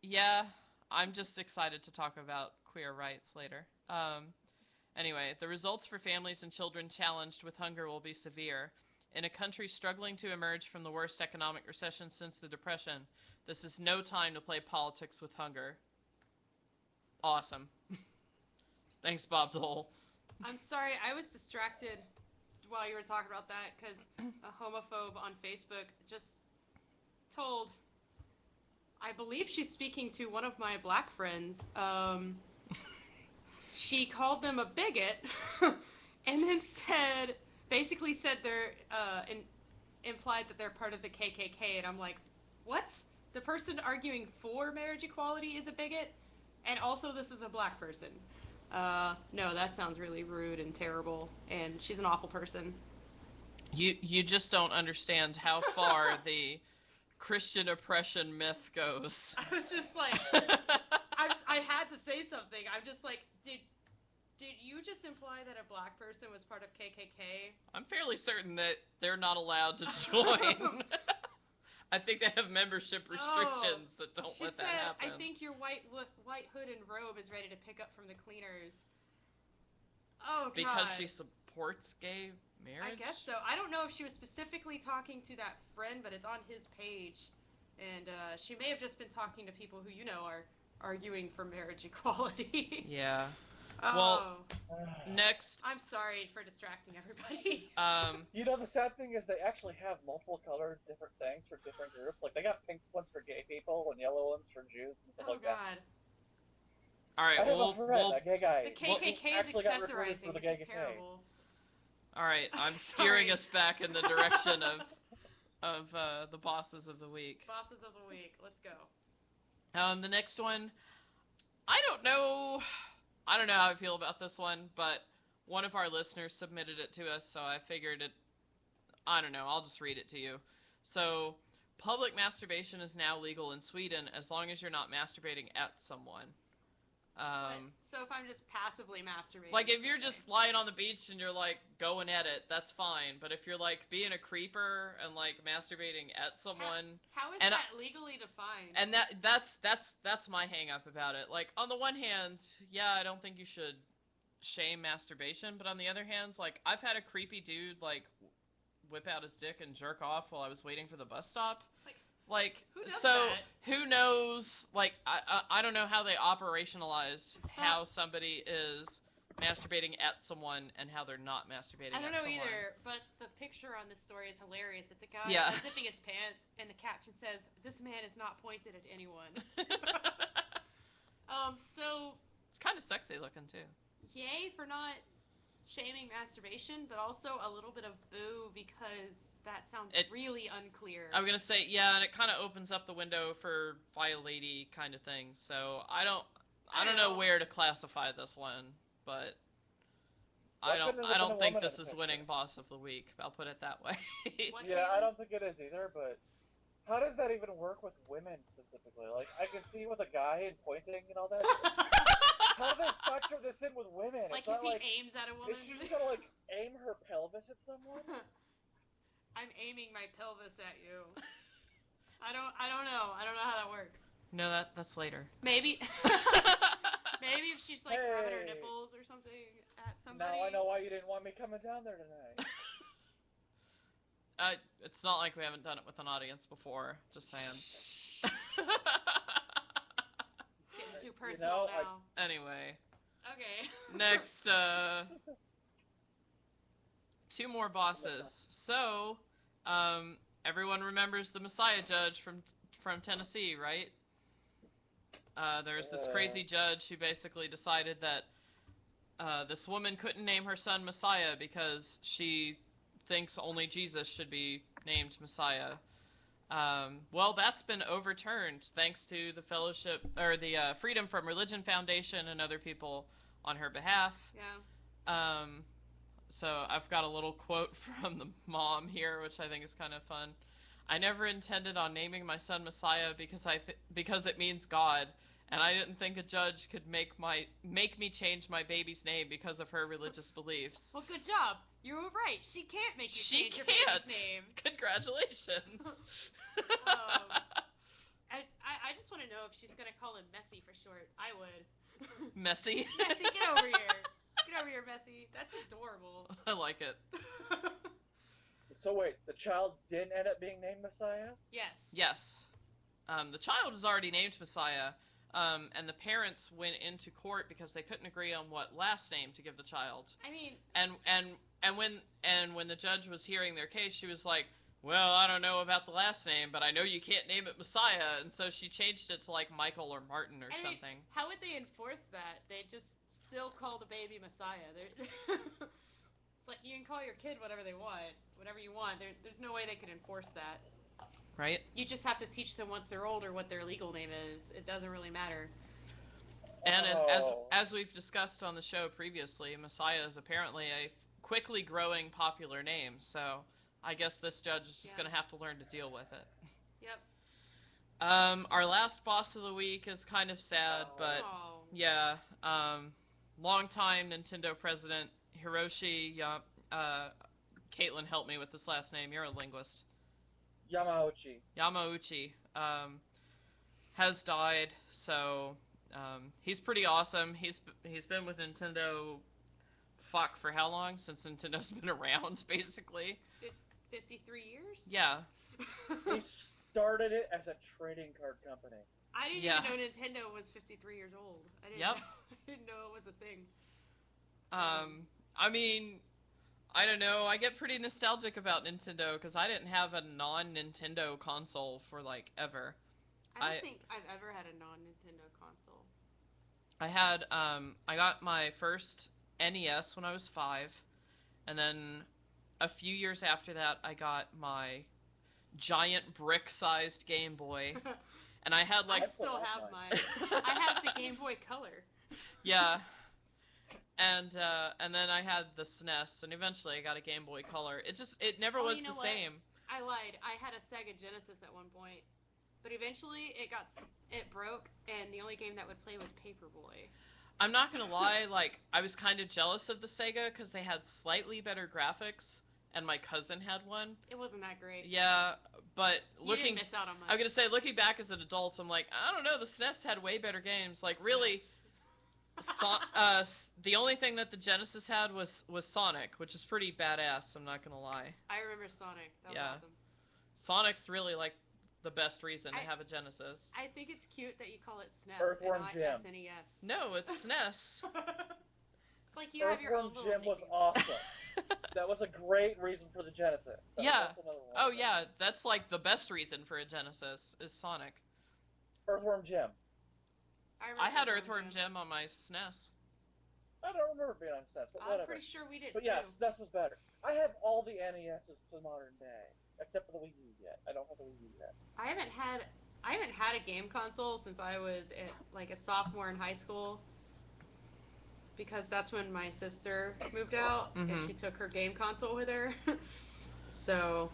Yeah, I'm just excited to talk about queer rights later. Anyway, the results for families and children challenged with hunger will be severe. In a country struggling to emerge from the worst economic recession since the Depression, this is no time to play politics with hunger. Awesome. Thanks, Bob Dole. I'm sorry, I was distracted while you were talking about that because a homophobe on Facebook just told, I believe she's speaking to one of my black friends, she called them a bigot and then basically said they're, implied that they're part of the KKK, and I'm like, what? The person arguing for marriage equality is a bigot? And also this is a black person. No, that sounds really rude and terrible, and she's an awful person. You just don't understand how far the Christian oppression myth goes. I was just like, I had to say something. I'm just like, did you just imply that a black person was part of KKK? I'm fairly certain that they're not allowed to join. I think they have membership restrictions that don't let that happen. I think your white hood and robe is ready to pick up from the cleaners. Oh, God. Because she supports gay marriage? I guess so. I don't know if she was specifically talking to that friend, but it's on his page. And she may have just been talking to people who, are arguing for marriage equality. Yeah. Oh. Well, next... I'm sorry for distracting everybody. The sad thing is they actually have multiple colored different things for different groups. Like, they got pink ones for gay people and yellow ones for Jews and stuff like that. God. All right, I have a friend, a gay guy. The KKK is accessorizing. This is terrible. All right, I'm steering us back in the direction of the bosses of the week. Bosses of the week. Let's go. The next one, I don't know I don't know how I feel about this one, but one of our listeners submitted it to us, so I figured it. I don't know. I'll just read it to you. So, public masturbation is now legal in Sweden as long as you're not masturbating at someone. So if I'm just passively masturbating. Like, if you're just lying on the beach and you're, like, going at it, that's fine. But if you're, like, being a creeper and, like, masturbating at someone... How is that legally defined? And that's my hang-up about it. Like, on the one hand, yeah, I don't think you should shame masturbation. But on the other hand, like, I've had a creepy dude, like, whip out his dick and jerk off while I was waiting for the bus stop. Like, who does so that? who knows? Like, I don't know how they operationalized how somebody is masturbating at someone and how they're not masturbating. I don't know someone. either, but the picture on this story is hilarious. It's a guy unzipping his pants, and the caption says, "This man is not pointed at anyone." So it's kind of sexy looking too. Yay for not shaming masturbation, but also a little bit of boo because that sounds really unclear. I'm gonna say, yeah, and it kind of opens up the window for violate-y kind of things. So I don't know where to classify this one, but I don't think this is winning boss of the week. I'll put it that way. Yeah, I don't think it is either. But how does that even work with women specifically? Like, I can see with a guy and pointing and all that. How do they factor this in with women? Like, it's if not he aims at a woman? Is she just gonna, like, aim her pelvis at someone? I'm aiming my pelvis at you. I don't know. I don't know how that works. No, that's later. Maybe. Maybe if she's, like, rubbing her nipples or something at somebody. Now I know why you didn't want me coming down there tonight. It's not like we haven't done it with an audience before. Just saying. Getting too personal now. Anyway. Okay. Next, two more bosses. So, everyone remembers the Messiah judge from Tennessee, right? There's this crazy judge who basically decided that this woman couldn't name her son Messiah because she thinks only Jesus should be named Messiah. Well, that's been overturned thanks to the Fellowship or the Freedom from Religion Foundation and other people on her behalf. Yeah. So I've got a little quote from the mom here, which I think is kind of fun. "I never intended on naming my son Messiah because it means God, and I didn't think a judge could make me change my baby's name because of her religious beliefs." Well, good job. You were right. She can't make you change your baby's name. Congratulations. I just want to know if she's gonna call him Messi for short. I would. Messi. Messi, get over here. Get over here, Messi. That's adorable. I like it. So wait, the child didn't end up being named Messiah? Yes. Yes. The child was already named Messiah, and the parents went into court because they couldn't agree on what last name to give the child. I mean. And when the judge was hearing their case, she was like, "Well, I don't know about the last name, but I know you can't name it Messiah," and so she changed it to like Michael or Martin or something. How would they enforce that? They just still call the baby Messiah. It's like you can call your kid whatever they want, whatever you want. There's no way they could enforce that. Right. You just have to teach them once they're older what their legal name is. It doesn't really matter. And as we've discussed on the show previously, Messiah is apparently a quickly growing popular name, so I guess this judge is just going to have to learn to deal with it. Yep. Our last boss of the week is kind of sad, but yeah, longtime Nintendo president Hiroshi Caitlin, help me with this last name. You're a linguist. Yamauchi has died, so he's pretty awesome. He's been with Nintendo for how long? Since Nintendo's been around, basically. 53 years? Yeah. He started it as a trading card company. I didn't even know Nintendo was 53 years old. I didn't know it was a thing. I mean, I don't know. I get pretty nostalgic about Nintendo because I didn't have a non-Nintendo console for like ever. I don't think I've ever had a non-Nintendo console. I got my first NES when I was 5, and then a few years after that, I got my giant brick-sized Game Boy, and I had like... I still have mine. I have the Game Boy Color. Yeah, and then I had the SNES, and eventually I got a Game Boy Color. It never was you know the what? same. I lied. I had a Sega Genesis at one point, but eventually it broke, and the only game that would play was Paperboy. I'm not gonna lie, like, I was kind of jealous of the Sega because they had slightly better graphics, and my cousin had one. It wasn't that great. Yeah, but You didn't miss out on much. I'm gonna say, looking back as an adult, I'm like, I don't know, the SNES had way better games. Like, really, the only thing that the Genesis had was Sonic, which is pretty badass, I'm not gonna lie. I remember Sonic. That was awesome. Sonic's really, like, the best reason to have a Genesis. I think it's cute that you call it SNES Earthworm and Jim. not SNES. No, it's SNES. It's like you have your own Earthworm little Jim was nickname. awesome. That was a great reason for the Genesis. Yeah. That's another one. Oh, yeah, that's, like, the best reason for a Genesis, is Sonic. Earthworm Jim. I had Earthworm Jim on my SNES. I don't remember being on SNES, but I'm whatever. pretty sure we did, But yeah, too. SNES was better. I have all the NESs to modern day, except for the Wii U yet. I don't have the Wii U yet. I haven't had a game console since I was like a sophomore in high school, because that's when my sister moved out and she took her game console with her. So.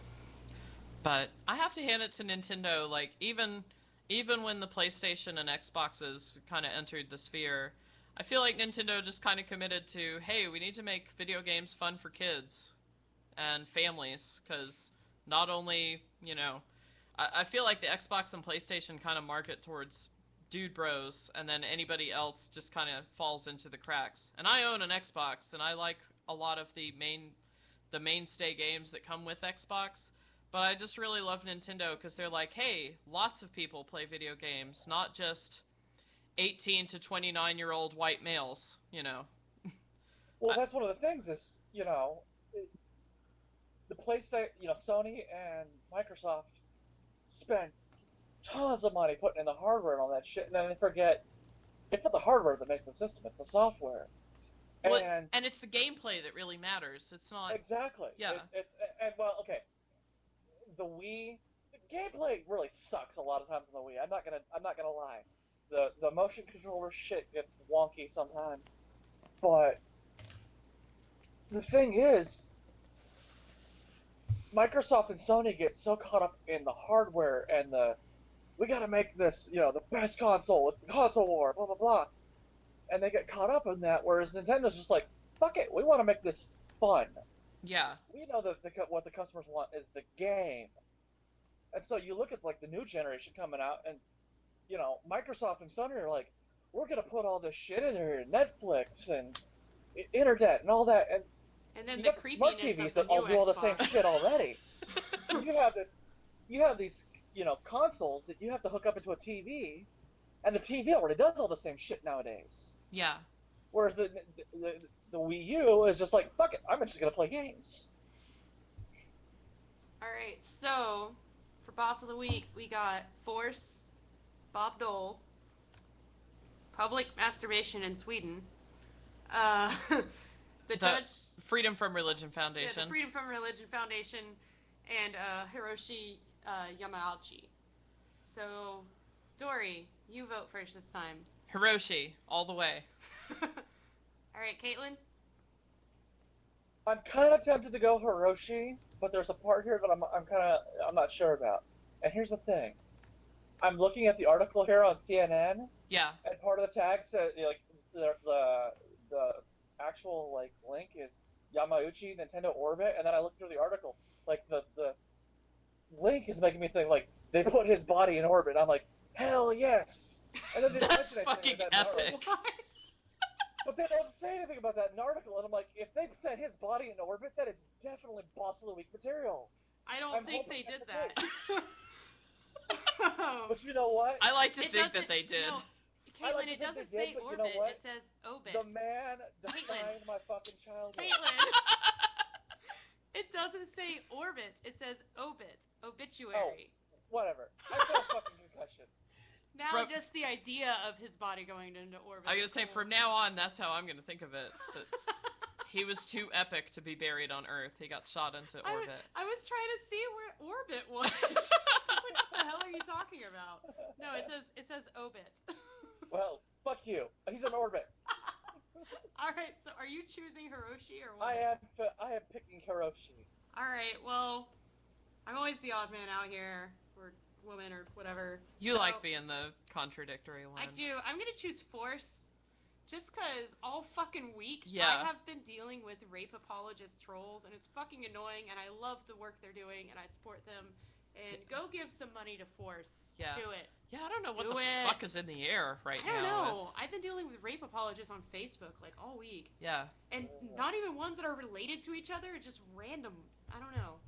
But I have to hand it to Nintendo. Like, even when the PlayStation and Xboxes kind of entered the sphere, I feel like Nintendo just kind of committed to, hey, we need to make video games fun for kids and families, because not only, you know, I feel like the Xbox and PlayStation kind of market towards dude bros, and then anybody else just kind of falls into the cracks. And I own an Xbox, and I like a lot of the mainstay games that come with Xbox, but I just really love Nintendo because they're like, hey, lots of people play video games, not just 18 to 29-year-old white males, you know. Well, that's one of the things is, you know, the PlayStation, you know, Sony and Microsoft spend tons of money putting in the hardware and all that shit, and then they forget it's not the hardware that makes the system, it's the software. Well, and it's the gameplay that really matters. It's not exactly. Yeah. Well, okay. The Wii, the gameplay really sucks a lot of times on the Wii. I'm not gonna lie. The motion controller shit gets wonky sometimes, but the thing is, Microsoft and Sony get so caught up in the hardware and we gotta make this, you know, the best console, it's the console war, blah blah blah, and they get caught up in that. Whereas Nintendo's just like, fuck it, we want to make this fun. Yeah. We know that what the customers want is the game, and so you look at like the new generation coming out, and you know, Microsoft and Sony are like, we're gonna put all this shit in here, Netflix and internet and all that, and then you the got the smart creepiness TVs of the that all new do all the Xbox. same shit already. You have these, you know, consoles that you have to hook up into a TV, and the TV already does all the same shit nowadays. Yeah. Whereas the Wii U is just like, fuck it, I'm just gonna play games. Alright, so for Boss of the Week, we got Force, Bob Dole, Public Masturbation in Sweden, the Judge... Freedom from Religion Foundation. Yeah, the Freedom from Religion Foundation, and Hiroshi Yamauchi. So, Dory, you vote first this time. Hiroshi, all the way. Alright, Caitlin? I'm kind of tempted to go Hiroshi, but there's a part here that I'm not sure about. And here's the thing. I'm looking at the article here on CNN. Yeah. And part of the tag said, like, the actual, like, link is Yamauchi Nintendo Orbit, and then I looked through the article. Like, the link is making me think, like, they put his body in orbit. I'm like, hell yes! And then they That's mention fucking that epic. What? But they don't say anything about that in the article, and I'm like, if they've sent his body in orbit, that is definitely Boss of the Week material. I don't think they did that. But you know what? I like to think that they did. No, Caitlin, it doesn't say orbit, it says obit. The man defined my fucking childhood. Caitlin! It doesn't say orbit, it says obit. Obituary. Oh, whatever. I got a fucking concussion. Now just the idea of his body going into orbit. I gotta say, from now on, that's how I'm gonna think of it. That he was too epic to be buried on Earth. He got shot into orbit. I was trying to see where orbit was. I was like, what the hell are you talking about? No, it says obit. Well, fuck you. He's in orbit. Alright, so are you choosing Hiroshi or what? I am picking Hiroshi. Alright, well, I'm always the odd man out here, or woman, or whatever. You So, like being the contradictory one. I do. I'm gonna choose Force, just cause all fucking week Yeah. I have been dealing with rape apologist trolls, and it's fucking annoying, and I love the work they're doing, and I support them. And go give some money to Force. Yeah. Do it. Yeah, I don't know what Do the it. fuck is in the air right now. I don't know. I've been dealing with rape apologists on Facebook, like, all week. Yeah. And not even ones that are related to each other, just random. I don't know.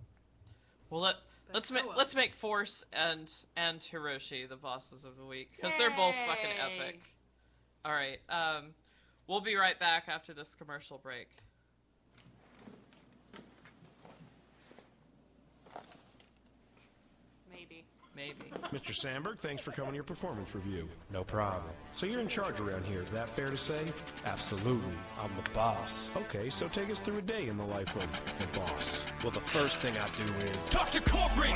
Well, let's make Force and Hiroshi the bosses of the week, because they're both fucking epic. All right. We'll be right back after this commercial break. Maybe. Mr. Sandberg, thanks for coming to your performance review. No problem. So you're in charge around here, is that fair to say? Absolutely. I'm the boss. Okay, so take us through a day in the life of the boss. Well, the first thing I do is talk to corporate,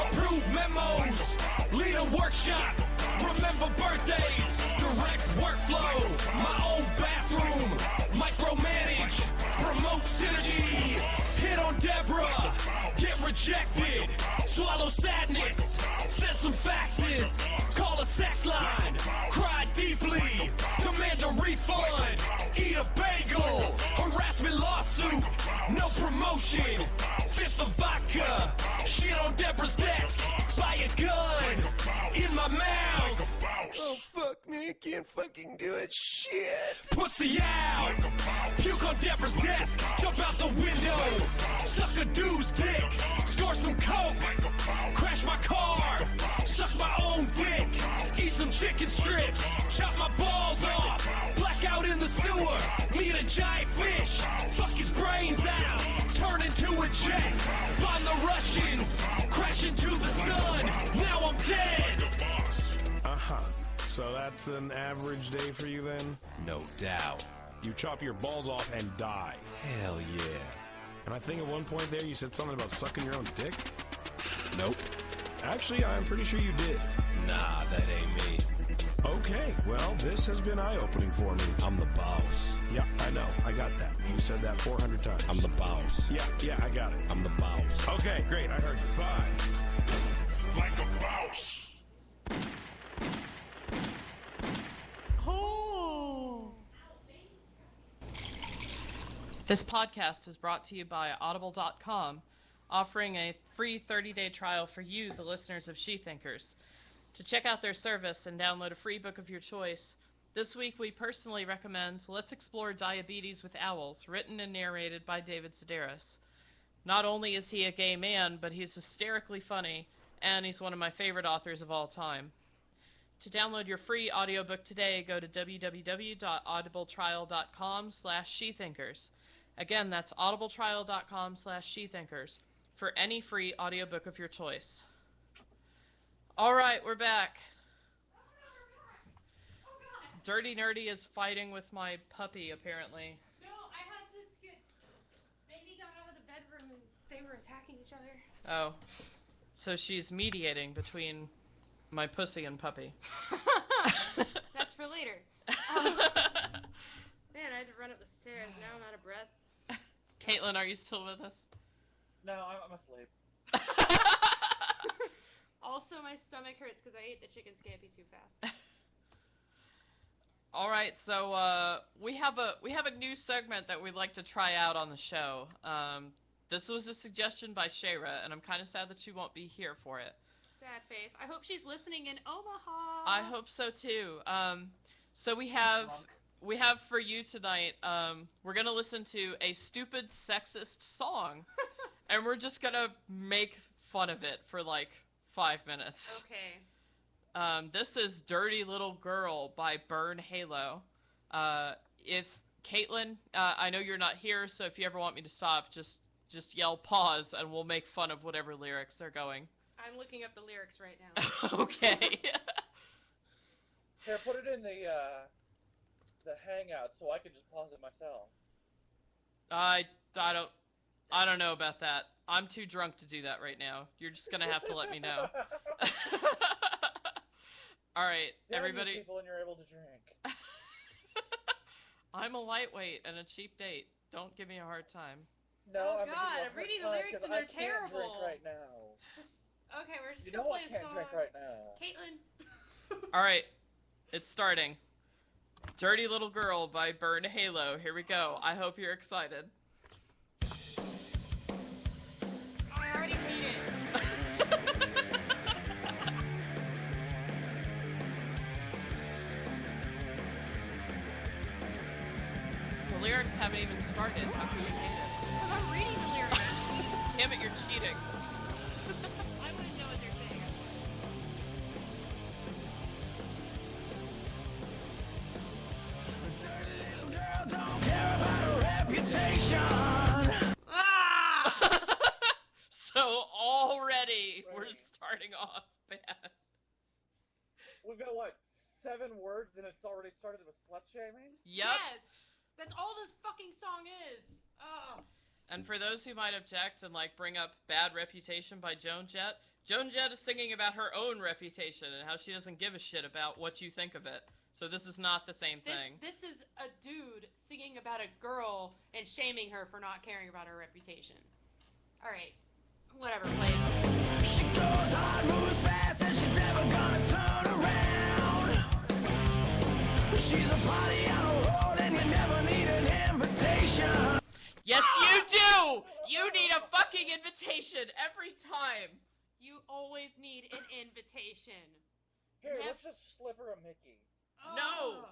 approve memos, lead a workshop, remember birthdays, direct workflow, my own bathroom, micromanage, promote synergy, hit on Deborah, get rejected, swallow sadness, send some faxes, call a sex line, cry deeply, demand a refund, eat a bagel, harassment lawsuit, no promotion, fifth of vodka, shit on Deborah's desk, buy a gun, in my mouth. oh, fuck me, I can't fucking do it. Shit. Pussy out, puke on Deborah's desk, jump out the window, suck a dude's dick, score some coke, crash my car, suck my own dick, eat some chicken strips, chop my balls off, black out in the sewer, meet a giant fish, fuck his brains out, turn into a jet, find the Russians, crash into the sun, now I'm dead. Uh-huh. So that's an average day for you then? No doubt. You chop your balls off and die. Hell yeah. And I think at one point there you said something about sucking your own dick? Nope. Actually, I'm pretty sure you did. Nah, that ain't me. Okay, well, this has been eye-opening for me. I'm the boss. Yeah, I know. I got that. You said that 400 times. I'm the boss. Yeah, I got it. I'm the boss. Okay, great. I heard you. Bye. Like a mouse. This podcast is brought to you by Audible.com, offering a free 30-day trial for you, the listeners of Shethinkers. To check out their service and download a free book of your choice, this week we personally recommend Let's Explore Diabetes with Owls, written and narrated by David Sedaris. Not only is he a gay man, but he's hysterically funny, and he's one of my favorite authors of all time. To download your free audiobook today, go to www.audibletrial.com/shethinkers. Again, that's audibletrial.com/shethinkers for any free audiobook of your choice. All right, we're back. Dirty Nerdy is fighting with my puppy, apparently. No, I had to get... Baby got out of the bedroom and they were attacking each other. Oh, so she's mediating between my pussy and puppy. That's for later. Man, I had to run up the stairs. Now I'm out of breath. Caitlin, are you still with us? No, I'm asleep. Also, my stomach hurts because I ate the chicken scampi too fast. All right, so we have a new segment that we'd like to try out on the show. This was a suggestion by Shayra, and I'm kind of sad that she won't be here for it. Sad face. I hope she's listening in Omaha. I hope so too. So we have for you tonight. We're gonna listen to a stupid sexist song, and we're just gonna make fun of it for like 5 minutes. Okay. This is "Dirty Little Girl" by Burn Halo. If Caitlin, I know you're not here, so if you ever want me to stop, just yell pause, and we'll make fun of whatever lyrics they're going. I'm looking up the lyrics right now. Okay. Here, put it in the Hangout so I can just pause it myself. I don't know about that. I'm too drunk to do that right now. You're just gonna have to let me know. All right, Damn everybody. You people, and you're able to drink. I'm a lightweight and a cheap date. Don't give me a hard time. No, Oh I'm God, I'm reading the lyrics and they're I can't terrible. drink right now. Okay, we're just You gonna know play I a can't song. drink right now. Caitlin. Alright, it's starting. Dirty Little Girl by Burn Halo. Here we go. I hope you're excited. I already hate it. The lyrics haven't even started. How can you hate it? Because I'm reading the lyrics. Damn it, you're cheating. I wouldn't know what they're saying. Don't care about her reputation. Ah! So already we're starting off bad. We've got, what, 7 words and it's already started with slut shaming? Yep. Yes! That's all this fucking song is! Oh. And for those who might object and bring up Bad Reputation by Joan Jett is singing about her own reputation and how she doesn't give a shit about what you think of it. So this is not the same thing. This is a dude singing about a girl and shaming her for not caring about her reputation. Alright. Whatever, play it. She goes hard, moves fast, and she's never gonna turn around. She's a party on the road, and you never need an invitation. Yes, you do! You need a fucking invitation every time. You always need an invitation. Here, let's just slip her a Mickey. No!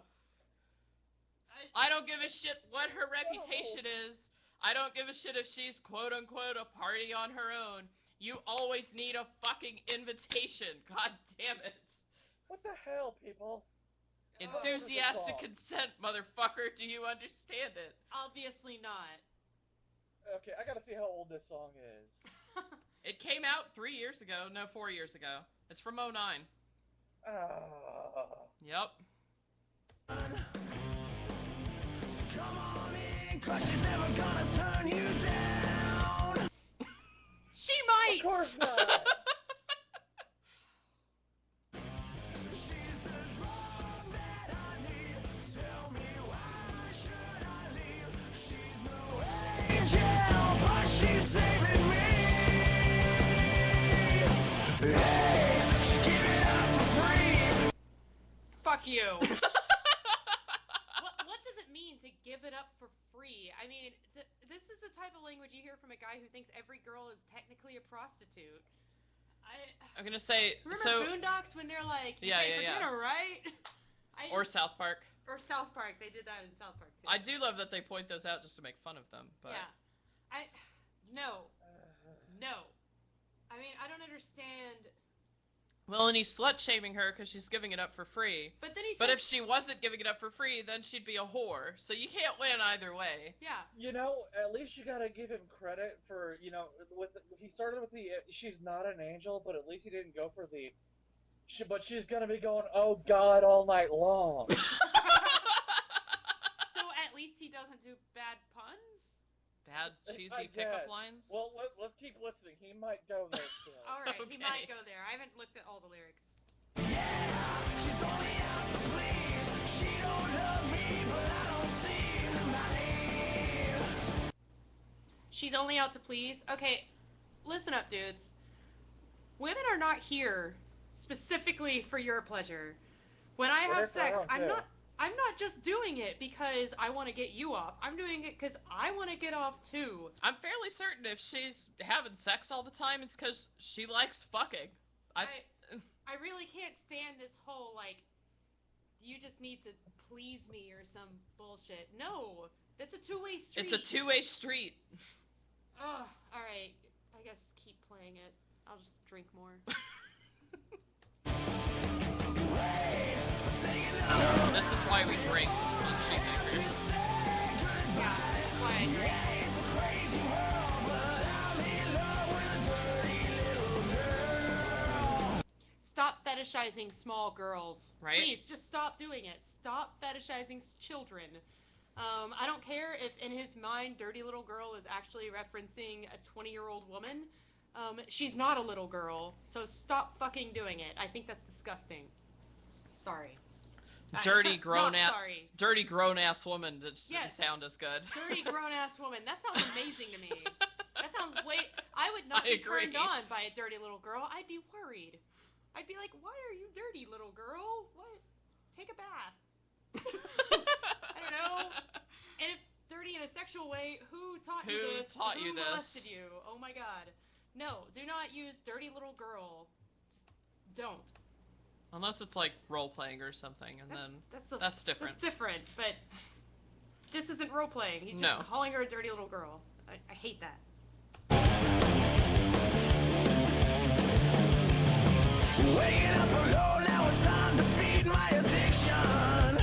I don't give a shit what her reputation is. I don't give a shit if she's quote-unquote a party on her own. You always need a fucking invitation. God damn it. What the hell, people? Enthusiastic consent, motherfucker. Do you understand it? Obviously not. Okay, I gotta see how old this song is. It came out 3 years ago. No, 4 years ago. It's from 09. Yep. Come on in, 'cause she's never gonna turn you down. She might! Of course not! She's the drug that I need. Tell me why should I leave? She's no angel, but she's saving me. Hey, she give it up for free. Fuck you. What does it mean to give it up for free? I mean, this is the type of language you hear from a guy who thinks every girl is technically a prostitute. I'm gonna say, Remember so... Boondocks when they're like, you Yeah, pay for yeah. dinner, right? Or South Park. Or South Park. They did that in South Park, too. I do love that they point those out just to make fun of them, but... Yeah. No. I mean, I don't understand... Well, and he's slut-shaming her because she's giving it up for free. But then he says... But if she wasn't giving it up for free, then she'd be a whore. So you can't win either way. Yeah. You know, at least you gotta give him credit for, he started with the, she's not an angel, but at least he didn't go for the, but she's gonna be going, oh God, all night long. So at least he doesn't do bad puns? Bad, cheesy pickup lines? Well, let's keep listening. He might go there still. Alright, Okay. he might go there. I haven't looked at all the lyrics. She's only out to please. She don't love me, but I don't see nobody. She's only out to please? Okay, listen up, dudes. Women are not here specifically for your pleasure. When I have sex, I'm not just doing it because I want to get you off. I'm doing it because I want to get off too. I'm fairly certain if she's having sex all the time, it's because she likes fucking. I really can't stand this whole, you just need to please me or some bullshit. No, that's a two-way street. It's a two-way street. Ugh, alright. I guess keep playing it. I'll just drink more. This is why we drink on Shethinkers. Yeah, that's why I drink. Stop fetishizing small girls. Right. Please, just stop doing it. Stop fetishizing children. I don't care if in his mind Dirty Little Girl is actually referencing a 20-year-old woman. She's not a little girl, so stop fucking doing it. I think that's disgusting. Sorry. Dirty grown no, ass. sorry. Dirty grown ass woman just Yes. didn't sound as good. Dirty grown ass woman. That sounds amazing to me. That sounds way. I would not I be agree. turned on by a dirty little girl. I'd be worried. I'd be like, why are you dirty, little girl? What? Take a bath. I don't know. And if dirty in a sexual way, who taught you Who this? taught you Who this? molested you? Oh my god. No, do not use dirty little girl. Just don't. Unless it's like role playing or something, and then that's different. That's different, but this isn't role playing. He's just No. calling her a dirty little girl. I hate that. Waking up alone, now it's time to feed my addiction.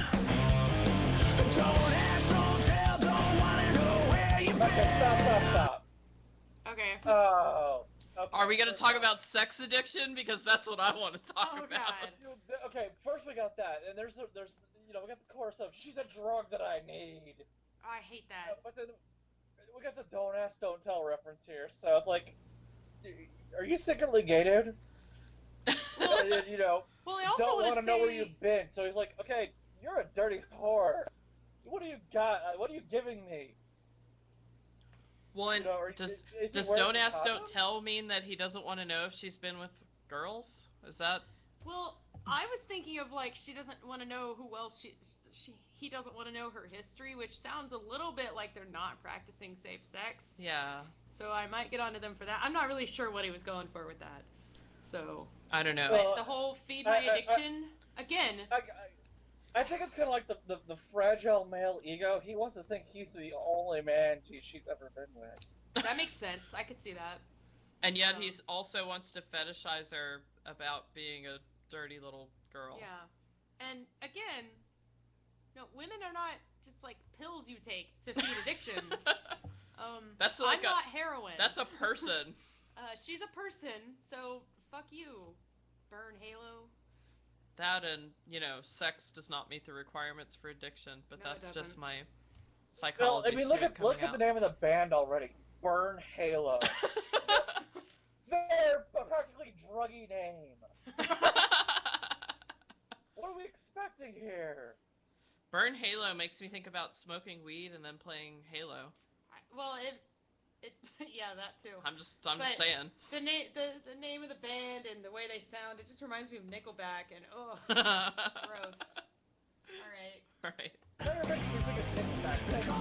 Don't ask, don't tell, don't wanna know where you've been. Okay, stop. Okay. Oh. Okay. Are we gonna talk about sex addiction? Because that's what I want to talk Oh, about. God. Okay, first we got that, and there's we got the chorus of "She's a drug that I need," I hate that. but then we got the "Don't ask, don't tell" reference here. So it's like, are you secretly gay, dude? You know, Well, I also don't want want to to know where say. you've been. So he's like, okay, you're a dirty whore. What do you got? What are you giving me? One, You know, or does is he does wearing don't a ask, don't condom? tell mean that he doesn't want to know if she's been with girls? Is that? Well, I was thinking of like she doesn't want to know who else he doesn't want to know her history, which sounds a little bit like they're not practicing safe sex. Yeah. So I might get onto them for that. I'm not really sure what he was going for with that. So. I don't know. Well, The whole feed my addiction again. I think it's kind of like the fragile male ego. He wants to think he's the only man she's ever been with. That makes sense. I could see that. And yet he also wants to fetishize her about being a dirty little girl. Yeah. And again, no, women are not just like pills you take to feed addictions. That's like I'm not heroin. That's a person. She's a person, so fuck you. Burn Halo. That and, sex does not meet the requirements for addiction, but No, it that's doesn't. just my Well, psychology I mean, look student at coming the name of the band already. Burn Halo. They're a practically druggy name. What are we expecting here? Burn Halo makes me think about smoking weed and then playing Halo. Well, it yeah, that too. I'm just But saying. The name of the band and the way they sound, it just reminds me of Nickelback and gross. All right. Now you're making me think of Nickelback. Thank you.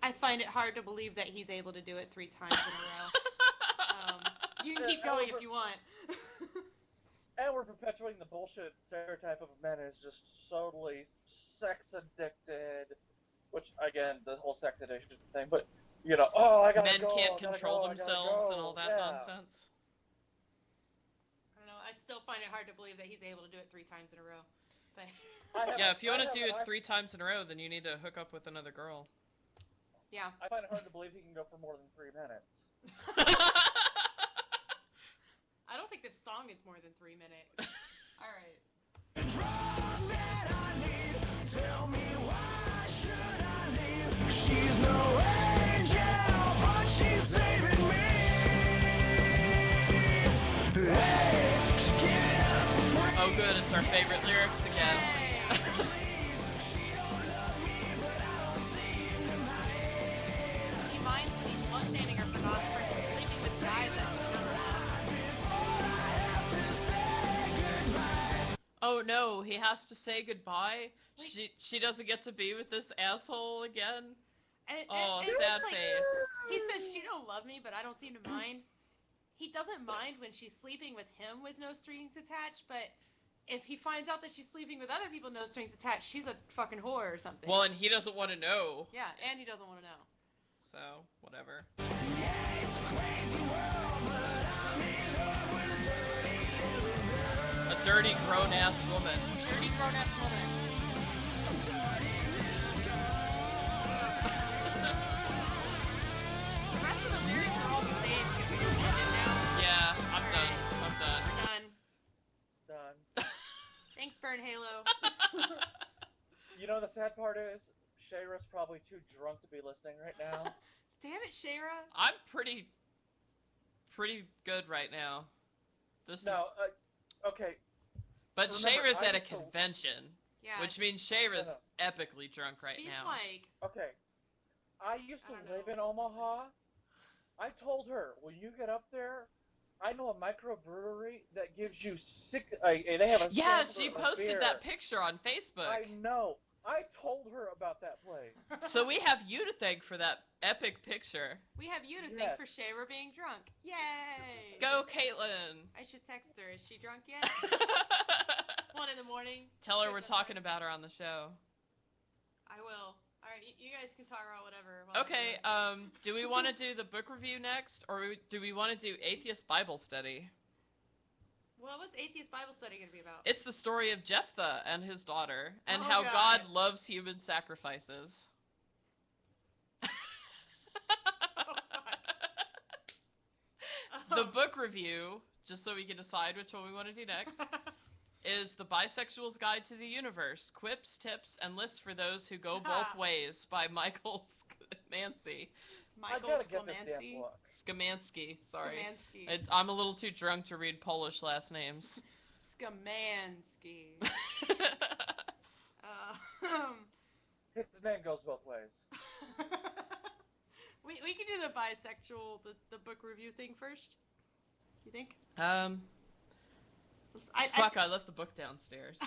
I find it hard to believe that he's able to do it 3 times in a row. You can keep going if you want. And we're perpetuating the bullshit stereotype of men as just totally sex addicted, which again, the whole sex addiction thing. But I gotta Men go. can't I gotta control go, I gotta themselves go. and all that Yeah. nonsense. I don't know. I still find it hard to believe that he's able to do it 3 times in a row. But Yeah, if you want to do it 3 times in a row, then you need to hook up with another girl. yeah. I find it hard to believe he can go for more than 3 minutes. I don't think this song is more than 3 minutes. All right. She's no angel, but she's saving me. Hey, she can't Oh good, it's our favorite lyrics again. He minds when he's slut-shaming her for not sleeping with guys that she doesn't want. Oh no, he has to say goodbye? She doesn't get to be with this asshole again? And Sad it's like, face. He says she don't love me, but I don't seem to mind. He doesn't mind when she's sleeping with him with no strings attached, but if he finds out that she's sleeping with other people no strings attached, she's a fucking whore or something. Well, and he doesn't want to know. Yeah, and he doesn't want to know. So, whatever. A dirty, grown-ass woman. Dirty grown-ass woman. The rest of the lyrics are all the same because we just end it now. Yeah, I'm done. Done. Thanks, Burn Halo. The sad part is, Shayra's probably too drunk to be listening right now. Damn it, Shayra. I'm pretty good right now. Okay. But remember, Shayra's at a used to- convention, Yeah. which means Shayra's No. epically drunk right she's now. like, Okay. I used to I don't live know. in Omaha. I told her, when you get up there, I know a microbrewery that gives you they have a Yeah, sampler she of posted beer. that picture on Facebook. I know. I told her about that place. So we have you to thank for that epic picture. we have you to Yes. thank for Shayra being drunk. Yay! Go, Caitlin! I should text her. Is she drunk yet? It's 1 a.m. Tell her we're Good talking night. about her on the show. I will. Alright, you guys can talk about whatever. while I do Okay, this. do we want to do the book review next, or do we want to do Atheist Bible Study? Well, what's Atheist Bible Study going to be about? It's the story of Jephthah and his daughter, and Oh, how God. God loves human sacrifices. The book review, just so we can decide which one we want to do next, is The Bisexual's Guide to the Universe, Quips, Tips, and Lists for Those Who Go Both Ways by Michael Szymanski. Michael I gotta get this damn Szymanski. book. Szymanski, sorry. Szymanski. I'm a little too drunk to read Polish last names. Szymanski. His name goes both ways. we can do the bisexual, the book review thing first. You think? Fuck, I left the book downstairs.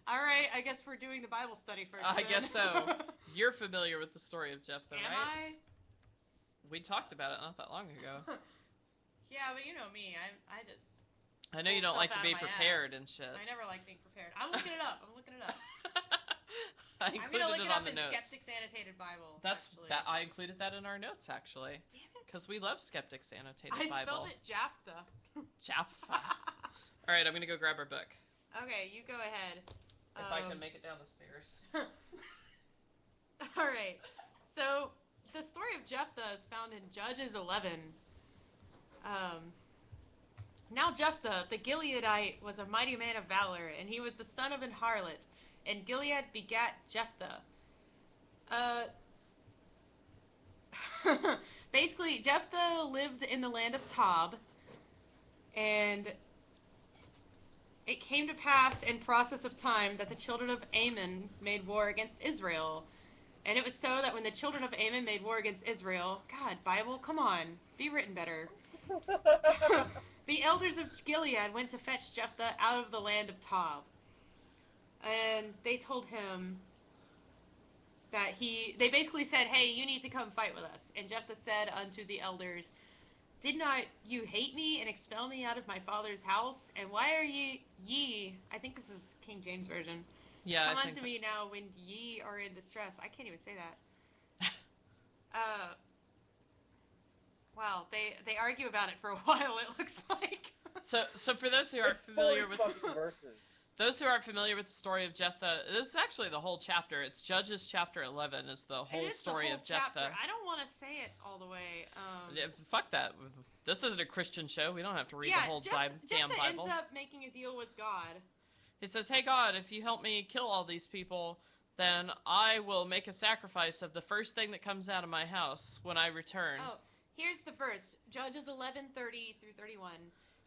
Alright, I guess we're doing the Bible study first. I then. guess so. You're familiar with the story of Jephthah, Am right? We talked about it not that long ago. Yeah, but you know me. I just. I know you pull don't like to stuff be out of my prepared ass. and shit. I never like being prepared. I'm looking it up. I I'm included gonna look it it on up the in notes. Skeptic's Annotated Bible. Actually. I included that in our notes actually, Damn it. because we love Skeptic's Annotated I Bible. spelled it Jephthah. Jephthah. All right, I'm gonna go grab our book. Okay, you go ahead. If I can make it down the stairs. All right. So the story of Jephthah is found in Judges 11. Now Jephthah, the Gileadite, was a mighty man of valor, and he was the son of an harlot, and Gilead begat Jephthah. Basically, Jephthah lived in the land of Tob, and it came to pass in process of time that the children of Ammon made war against Israel. And it was so that when the children of Ammon made war against Israel, God, Bible, come on, be written better. The elders of Gilead went to fetch Jephthah out of the land of Tob. And they told him that they basically said, hey, you need to come fight with us. And Jephthah said unto the elders, did not you hate me and expel me out of my father's house? And why are ye, I think this is King James Version, Yeah. come I unto think me now when ye are in distress. I can't even say that. Wow, they argue about it for a while, it looks like. So for those who aren't It's familiar 40 with fucking verses. those who aren't familiar with the story of Jephthah, this is actually the whole chapter. It's Judges chapter 11 is the whole It is story the whole of Jephthah. chapter. I don't want to say it all the way. Yeah, fuck that. This isn't a Christian show. We don't have to read the whole damn Jephthah Bible. ends up making a deal with God. He says, hey God, if you help me kill all these people, then I will make a sacrifice of the first thing that comes out of my house when I return. Oh, here's the verse. Judges 11:30 through 31.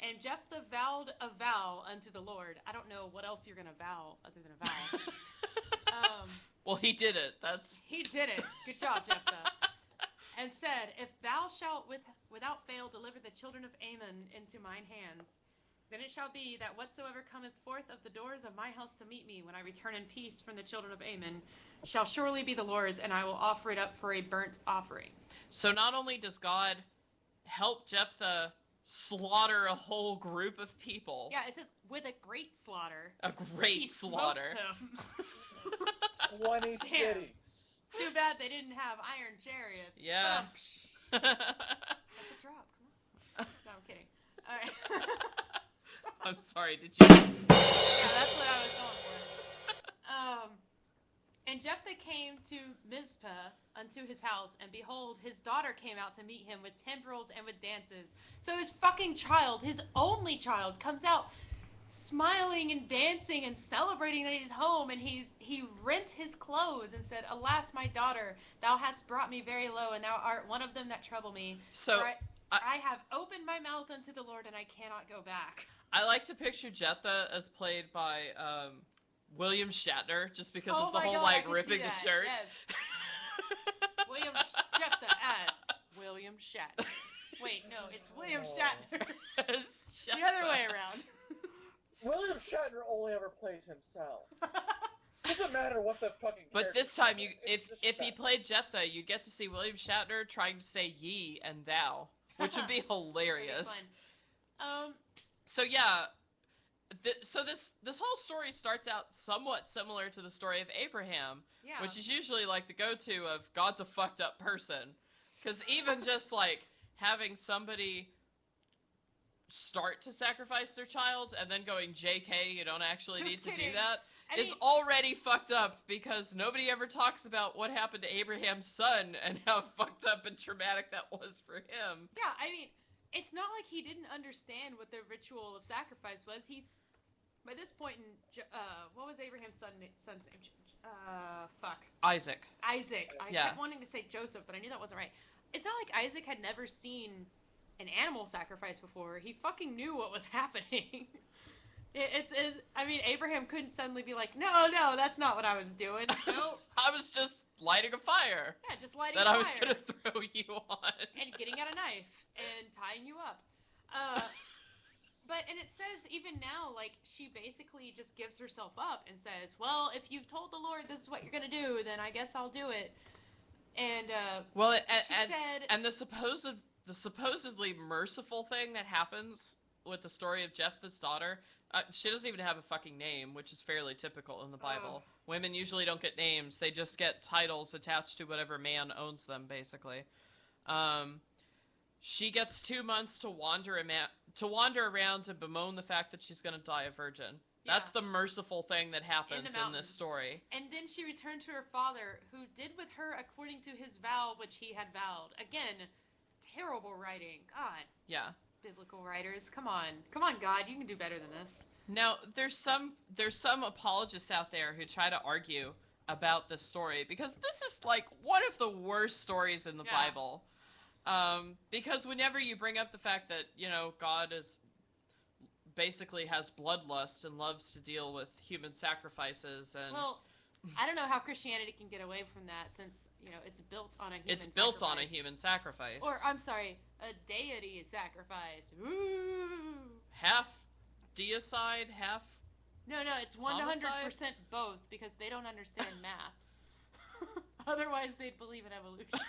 And Jephthah vowed a vow unto the Lord. I don't know what else you're going to vow other than a vow. Well, he did it. He did it. Good job, Jephthah. And said, if thou shalt without fail deliver the children of Ammon into mine hands, then it shall be that whatsoever cometh forth of the doors of my house to meet me when I return in peace from the children of Ammon shall surely be the Lord's, and I will offer it up for a burnt offering. So not only does God help Jephthah slaughter a whole group of people. Yeah, it says, with a great slaughter. A He great smoked slaughter. them. 20 Damn. cities. Too bad they didn't have iron chariots. Yeah. That's a drop. Come on. No, I'm kidding. All right. I'm sorry, did you? Yeah, that's what I was going for. And Jephthah came to Mizpah unto his house, and behold, his daughter came out to meet him with timbrels and with dances. So his fucking child, his only child, comes out smiling and dancing and celebrating that he's home, and he rent his clothes and said, "Alas, my daughter, thou hast brought me very low, and thou art one of them that trouble me. So For I have opened my mouth unto the Lord, and I cannot go back." I like to picture Jetha as played by William Shatner, just because of the whole God, like ripping the shirt. Yes. William Jetha as William Shatner. Wait, no, it's William Shatner. The other way around. William Shatner only ever plays himself. Doesn't matter what the fucking. But this time, if he played Jetha, you get to see William Shatner trying to say ye and thou, which would be hilarious. So yeah, so this whole story starts out somewhat similar to the story of Abraham, which is usually like the go-to of God's a fucked up person, because even just like having somebody start to sacrifice their child and then going, JK, you don't actually need to do that, is already fucked up, because nobody ever talks about what happened to Abraham's son and how fucked up and traumatic that was for him. Yeah, I mean, it's not like he didn't understand what the ritual of sacrifice was. He's, by this point in, what was Abraham's son's name? Isaac. I kept wanting to say Joseph, but I knew that wasn't right. It's not like Isaac had never seen an animal sacrifice before. He fucking knew what was happening. I mean, Abraham couldn't suddenly be like, no, that's not what I was doing. No. I was just lighting a fire. Yeah, just lighting a fire. That I was going to throw you on. And getting out a knife and tying you up. And it says even now, like, she basically just gives herself up and says, well, if you've told the Lord this is what you're going to do, then I guess I'll do it. And the supposedly merciful thing that happens with the story of Jephthah's daughter, she doesn't even have a fucking name, which is fairly typical in the Bible. Women usually don't get names; they just get titles attached to whatever man owns them, basically. She gets 2 months to wander around and bemoan the fact that she's going to die a virgin. Yeah. That's the merciful thing that happens in this story. And then she returned to her father, who did with her according to his vow which he had vowed. Again, terrible writing. God. Yeah. Biblical writers. Come on, God, you can do better than this. Now, there's some apologists out there who try to argue about this story, because this is like one of the worst stories in the Bible. Because whenever you bring up the fact that, you know, God basically has bloodlust and loves to deal with human sacrifices, and well, I don't know how Christianity can get away from that, since, you know, it's built on a human sacrifice. It's built on a human sacrifice. Or, I'm sorry, a deity sacrifice. Ooh. Half deicide, half No, it's 100% both, because they don't understand math. Otherwise, they'd believe in evolution.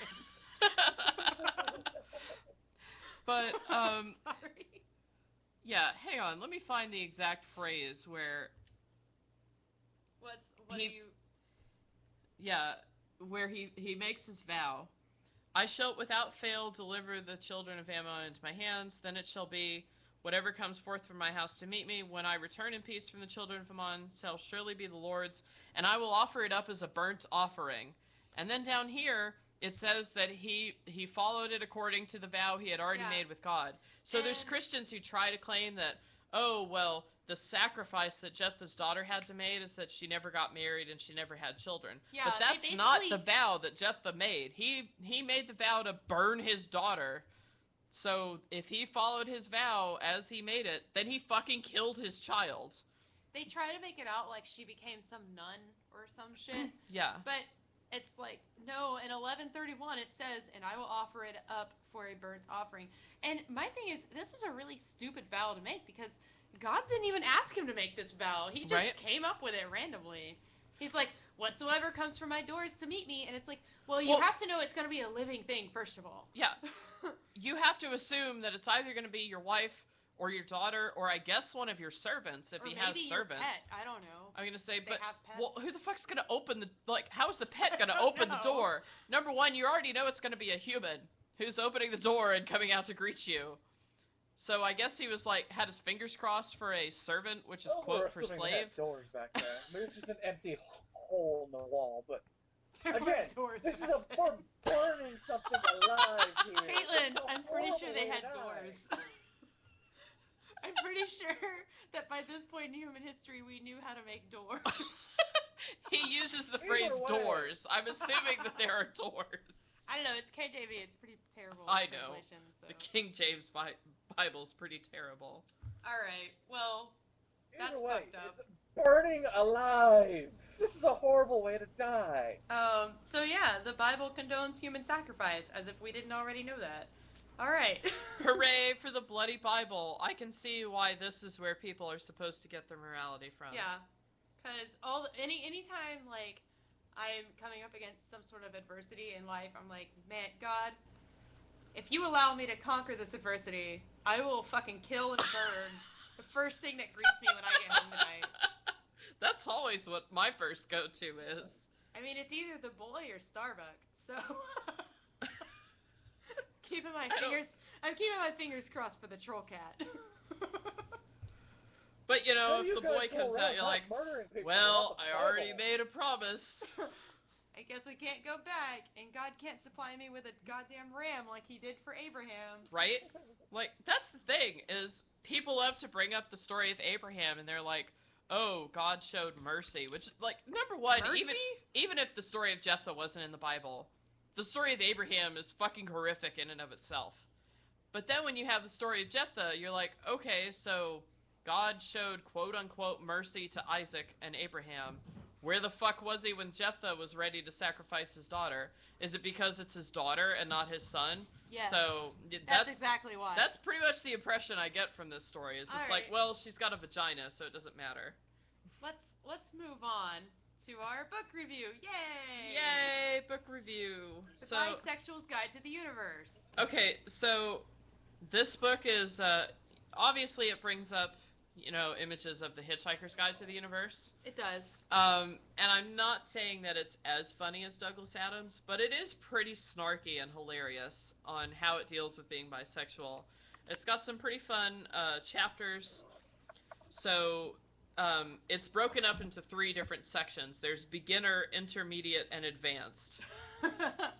But, sorry. Yeah, hang on, let me find the exact phrase where... where he makes his vow. I shall without fail deliver the children of Ammon into my hands, then it shall be, whatever comes forth from my house to meet me, when I return in peace from the children of Ammon, shall surely be the Lord's, and I will offer it up as a burnt offering. And then down here, it says that he followed it according to the vow he had already made with God. So there's Christians who try to claim that, oh, well, the sacrifice that Jephthah's daughter had to make is that she never got married and she never had children. Yeah, but that's not the vow that Jephthah made. He made the vow to burn his daughter. So if he followed his vow as he made it, then he fucking killed his child. They try to make it out like she became some nun or some shit. Yeah. But it's like, no, in 11:31 it says, and I will offer it up for a burnt offering. And my thing is, this was a really stupid vow to make, because God didn't even ask him to make this vow. He just came up with it randomly. He's like, whatsoever comes from my doors to meet me. And it's like, well, you have to know it's going to be a living thing, first of all. Yeah. You have to assume that it's either going to be your wife or your daughter, or I guess one of your servants, if he has servants. Your pet. I don't know. I'm going to say, they have pets. Well, who the fuck's going to open how is the pet going to open the door? Number one, you already know it's going to be a human who's opening the door and coming out to greet you. So I guess he was like, had his fingers crossed for a servant, which is quote for slave. They had doors back there. Maybe it's just an empty hole in the wall, but again, this is we're burning something alive here. Caitlin, I'm pretty sure they had doors. I'm pretty sure that by this point in human history, we knew how to make doors. He uses the Either phrase way. doors. I'm assuming that there are doors. I don't know. It's KJV. It's pretty terrible. I know. Translation, so. The King James Bible's pretty terrible. All right. Well, that's Either way, fucked up. it's burning alive. This is a horrible way to die. So yeah, the Bible condones human sacrifice, as if we didn't already know that. All right. Hooray for the bloody Bible. I can see why this is where people are supposed to get their morality from. Yeah. Because anytime, like, I'm coming up against some sort of adversity in life, I'm like, man, God, if you allow me to conquer this adversity, I will fucking kill and burn the first thing that greets me when I get home tonight. That's always what my first go-to is. I mean, it's either the boy or Starbucks, so... I'm keeping my fingers crossed for the troll cat. But, you know, No, if you the guys boy go comes around out, you're not like, murdering people well, without the I already Bible." made a promise. I guess I can't go back, and God can't supply me with a goddamn ram like he did for Abraham. Right? Like, that's the thing, is people love to bring up the story of Abraham, and they're like, oh, God showed mercy, which, like, number one, Mercy? even if the story of Jephthah wasn't in the Bible, the story of Abraham is fucking horrific in and of itself. But then when you have the story of Jephthah, you're like, okay, so God showed quote-unquote mercy to Isaac and Abraham. Where the fuck was he when Jephthah was ready to sacrifice his daughter? Is it because it's his daughter and not his son? Yes. So That's exactly why. That's pretty much the impression I get from this story. Is it's All like, right. well, she's got a vagina, so it doesn't matter. Let's move on to our book review. Yay! Yay, book review. The So, Bisexual's Guide to the Universe. okay, so this book is obviously it brings up, you know, images of the Hitchhiker's Guide to the Universe. It does. And I'm not saying that it's as funny as Douglas Adams, but it is pretty snarky and hilarious on how it deals with being bisexual. It's got some pretty fun chapters. So it's broken up into 3 different sections. There's beginner, intermediate, and advanced.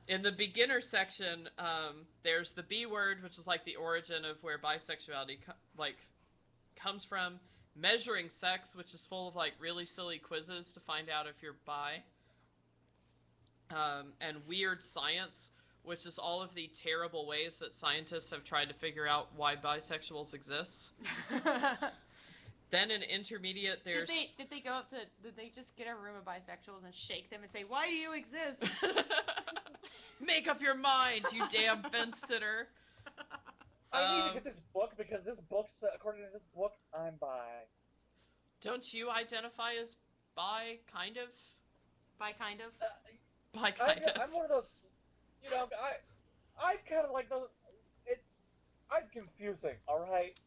In the beginner section, there's the B word, which is like the origin of where bisexuality comes from. Measuring sex, which is full of like really silly quizzes to find out if you're bi. And weird science, which is all of the terrible ways that scientists have tried to figure out why bisexuals exist. Then in intermediate, there's... Did they just get a room of bisexuals and shake them and say, why do you exist? Make up your mind, you damn fence sitter. I need to get this book because according to this book, I'm bi. Don't you identify as bi, kind of? Bi kind of? Bi, kind of. I'm one of those, you know, I kind of like those, I'm confusing, alright?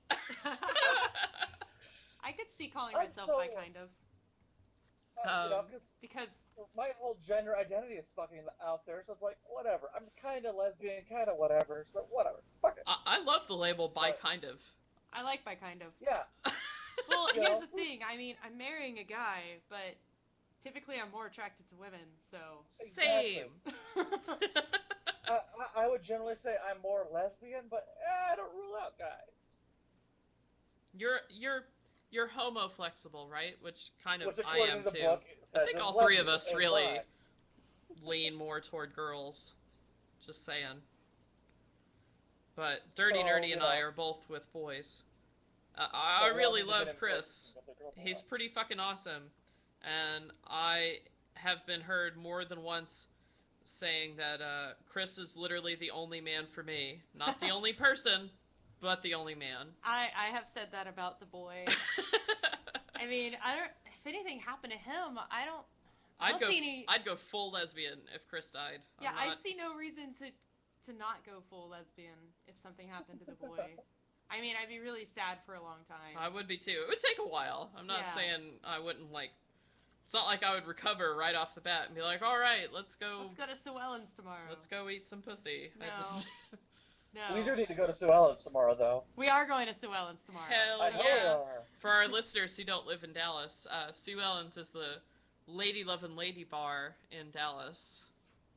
I could see calling I'm myself so- bi kind of. You know, Because my whole gender identity is fucking out there, so it's like, whatever. I'm kind of lesbian, kind of whatever, so whatever. Fuck it. I love the label bi, kind of. I like bi kind of. Yeah. Well, You here's know? the thing. I mean, I'm marrying a guy, but typically I'm more attracted to women, so... Same. I would generally say I'm more lesbian, but I don't rule out guys. You're homo flexible, right? Which kind of Which, I according am to the too. book, I think says all is 3 of lesbian us and really bi. lean more toward girls. Just saying. But Dirty So, Nerdy you and know. I are both with boys. I So really welcome to love getting Chris. close with the girl He's part. pretty fucking awesome. And I have been heard more than once saying that Chris is literally the only man for me. Not the only person, but the only man. I have said that about the boy. I mean, if anything happened to him, I don't see any... I'd go full lesbian if Chris died. Yeah, I see no reason to not go full lesbian if something happened to the boy. I mean, I'd be really sad for a long time. I would be too. It would take a while. I'm not Yeah. saying I wouldn't like... It's not like I would recover right off the bat and be like, alright, let's go Let's go to Sue Ellen's tomorrow. Let's go eat some pussy. No. No. We do need to go to Sue Ellen's tomorrow, though. We are going to Sue Ellen's tomorrow. Hell I know we yeah. are. For our listeners who don't live in Dallas, Sue Ellen's is the Lady Lovin' Lady bar in Dallas.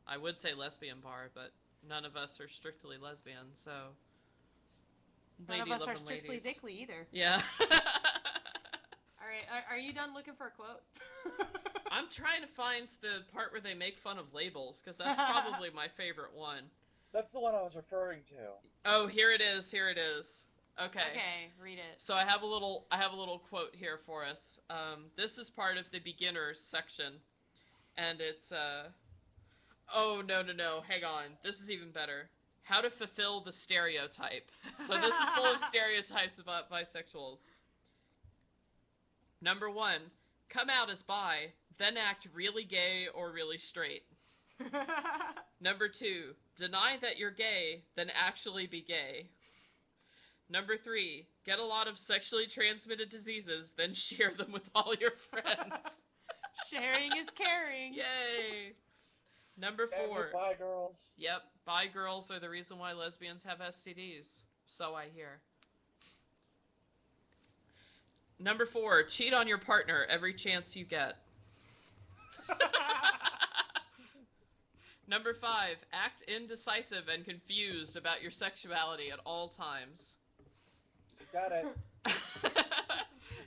I would say lesbian bar, but none of us are strictly lesbian, so... None of lady us are loving strictly ladies. dickly either. Yeah. All right, are you done looking for a quote? I'm trying to find the part where they make fun of labels, because that's probably my favorite one. That's the one I was referring to. Oh, here it is. Here it is. Okay. Okay, read it. So I have a little quote here for us. This is part of the beginners section, and it's oh no, hang on. This is even better. How to fulfill the stereotype. So this is full of stereotypes about bisexuals. Number 1, come out as bi, then act really gay or really straight. Number 2, deny that you're gay, then actually be gay. Number 3, get a lot of sexually transmitted diseases, then share them with all your friends. Sharing is caring. Yay! Number 4. Bye, girls. Yep, bi girls are the reason why lesbians have STDs. So I hear. Number 4, cheat on your partner every chance you get. Number 5, act indecisive and confused about your sexuality at all times. Got it.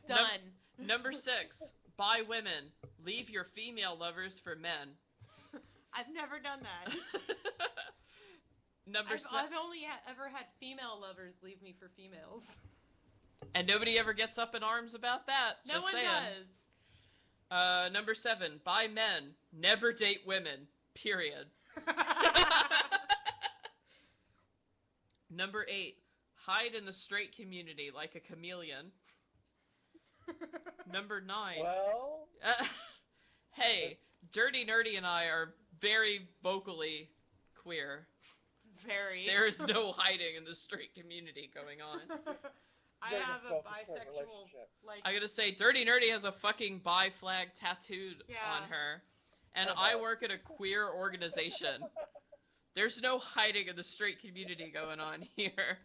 Done. Number 6, bi women, leave your female lovers for men. I've never done that. Number 7. I've only ever had female lovers leave me for females. And nobody ever gets up in arms about that. No just one saying. does. Number 7, bi men, never date women. Period. Number 8, hide in the straight community like a chameleon. Number 9. Well? Hey, Dirty Nerdy and I are very vocally queer. Very. There is no hiding in the straight community going on. I have a bisexual, like... I gotta say, Dirty Nerdy has a fucking bi flag tattooed on her. And I work at a queer organization. There's no hiding in the straight community going on here.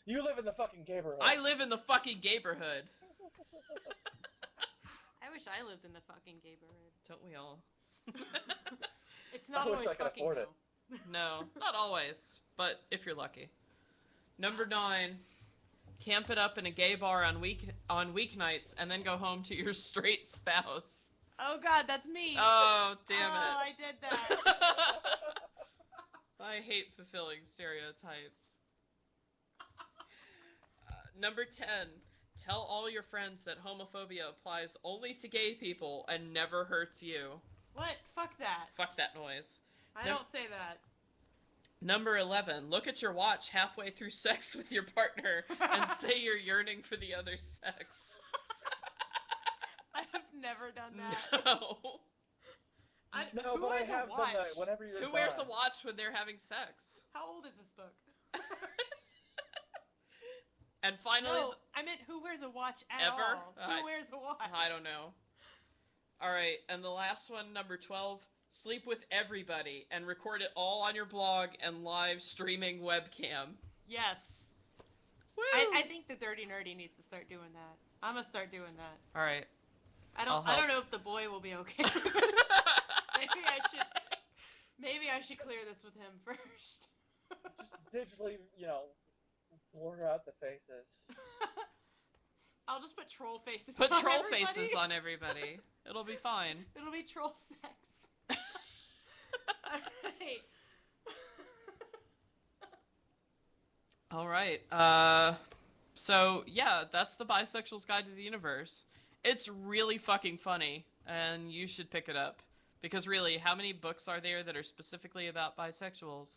You live in the fucking neighborhood. I live in the fucking neighborhood. I wish I lived in the fucking neighborhood. Don't we all? It's not always fucking afford it. No, not always, but if you're lucky. Number 9, camp it up in a gay bar on weeknights and then go home to your straight spouse. Oh god, that's me. Oh, damn it. Oh, I did that. I hate fulfilling stereotypes. Number 10, tell all your friends that homophobia applies only to gay people and never hurts you. What? Fuck that. Fuck that noise. I don't say that. Number 11, look at your watch halfway through sex with your partner and say you're yearning for the other sex. I have never done that. No. No, but I have done that whenever you're Who wears a watch when they're having sex? How old is this book? And finally... No, I meant who wears a watch at ever? all? Who wears a watch? I don't know. Alright, and the last one, number 12, sleep with everybody and record it all on your blog and live streaming webcam. Yes. Woo! I think the Dirty Nerdy needs to start doing that. I'm gonna start doing that. Alright. I don't know if the boy will be okay. Maybe I should clear this with him first. Just digitally, blur out the faces. I'll just put troll faces Put on troll everybody. faces on everybody. It'll be fine. It'll be troll sex. Alright. Alright. So, yeah, that's the Bisexual's Guide to the Universe. It's really fucking funny, and you should pick it up. Because really, how many books are there that are specifically about bisexuals?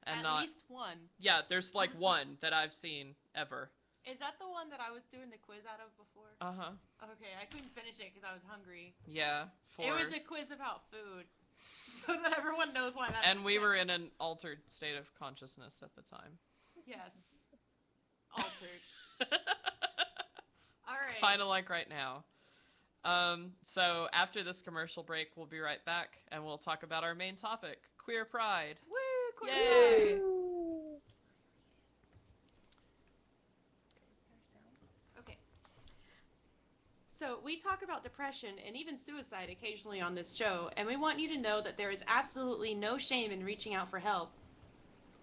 And At least one. Yeah, there's like one that I've seen ever. Is that the one that I was doing the quiz out of before? Uh-huh. Okay, I couldn't finish it because I was hungry. Yeah, It was a quiz about food. So that everyone knows why that And we were in an altered state of consciousness at the time. Yes. Altered. Alright. Kinda like right now. So after this commercial break, we'll be right back, and we'll talk about our main topic, queer pride. Woo! Queer Yay! pride! Okay. So we talk about depression and even suicide occasionally on this show, and we want you to know that there is absolutely no shame in reaching out for help.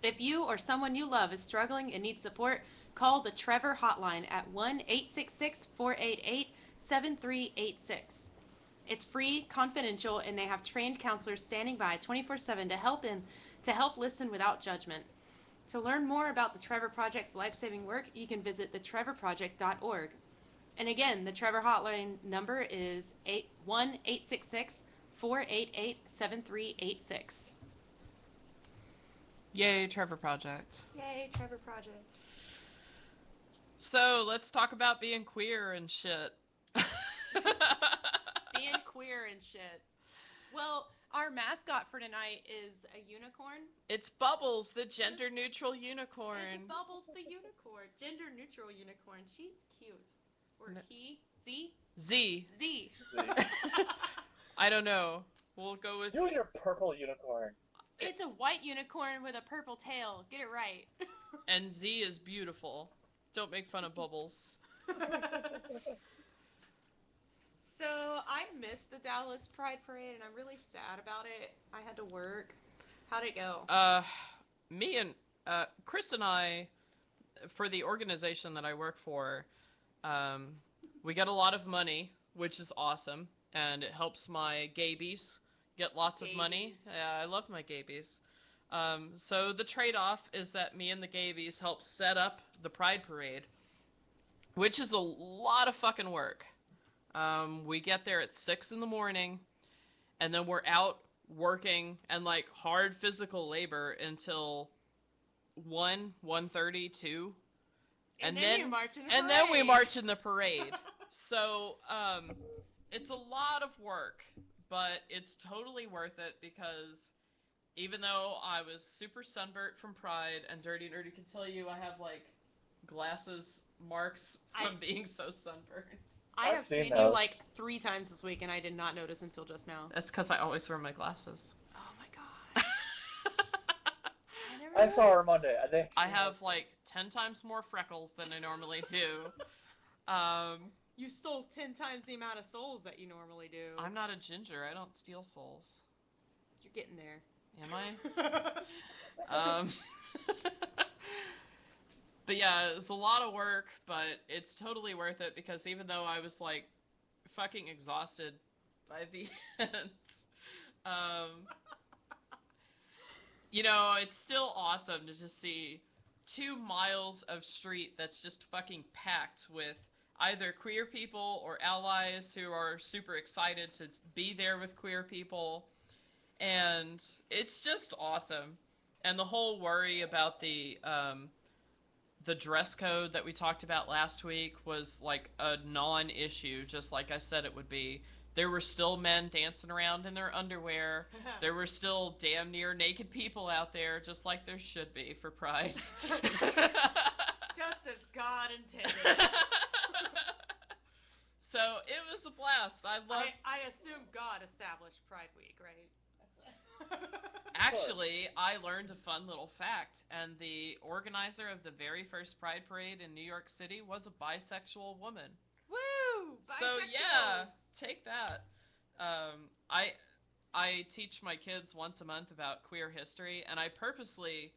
If you or someone you love is struggling and needs support, call the Trevor Hotline at 1-866-488-7386. It's free, confidential, and they have trained counselors standing by 24/7 to help listen without judgment. To learn more about the Trevor Project's life-saving work, you can visit thetrevorproject.org. And again, the Trevor Hotline number is 1-866-488-7386. Yay, Trevor Project. Yay, Trevor Project. So, let's talk about being queer and shit. Being queer and shit. Well, our mascot for tonight is a unicorn. It's Bubbles, the gender-neutral unicorn. It's Bubbles the unicorn. Gender-neutral unicorn. She's cute. Or he? Z? Z. Z. I don't know. We'll go with... You and your purple unicorn. It's a white unicorn with a purple tail. Get it right. And Z is beautiful. Don't make fun of Bubbles. So, I missed the Dallas Pride Parade, and I'm really sad about it. I had to work. How'd it go? Me and Chris and I, for the organization that I work for, we get a lot of money, which is awesome, and it helps my gabies get lots of money. Yeah, I love my gabies. So the trade-off is that me and the gabies help set up the Pride Parade, which is a lot of fucking work. We get there at 6 in the morning, and then we're out working and like hard physical labor until 1:30, 2. And then you march in the parade. And then we march in the parade. So, it's a lot of work, but it's totally worth it because even though I was super sunburnt from Pride, and Dirty Nerdy can tell you I have like glasses marks from being so sunburnt. I have seen you like 3 times this week, and I did not notice until just now. That's because I always wear my glasses. Oh my god. I saw her Monday. I have like 10 times more freckles than I normally do. You stole 10 times the amount of souls that you normally do. I'm not a ginger. I don't steal souls. You're getting there. Am I? But yeah, it's a lot of work, but it's totally worth it because even though I was like fucking exhausted by the end, you know, it's still awesome to just see 2 miles of street that's just fucking packed with either queer people or allies who are super excited to be there with queer people. And it's just awesome. And the whole worry about the dress code that we talked about last week was like a non-issue, just like I said it would be. There were still men dancing around in their underwear. There were still damn near naked people out there, just like there should be for Pride. Just as God intended. So it was a blast. I assume God established Pride Week, right? Actually, I learned a fun little fact, and the organizer of the very first Pride Parade in New York City was a bisexual woman. Woo! So yeah, take that. I teach my kids once a month about queer history, and I purposely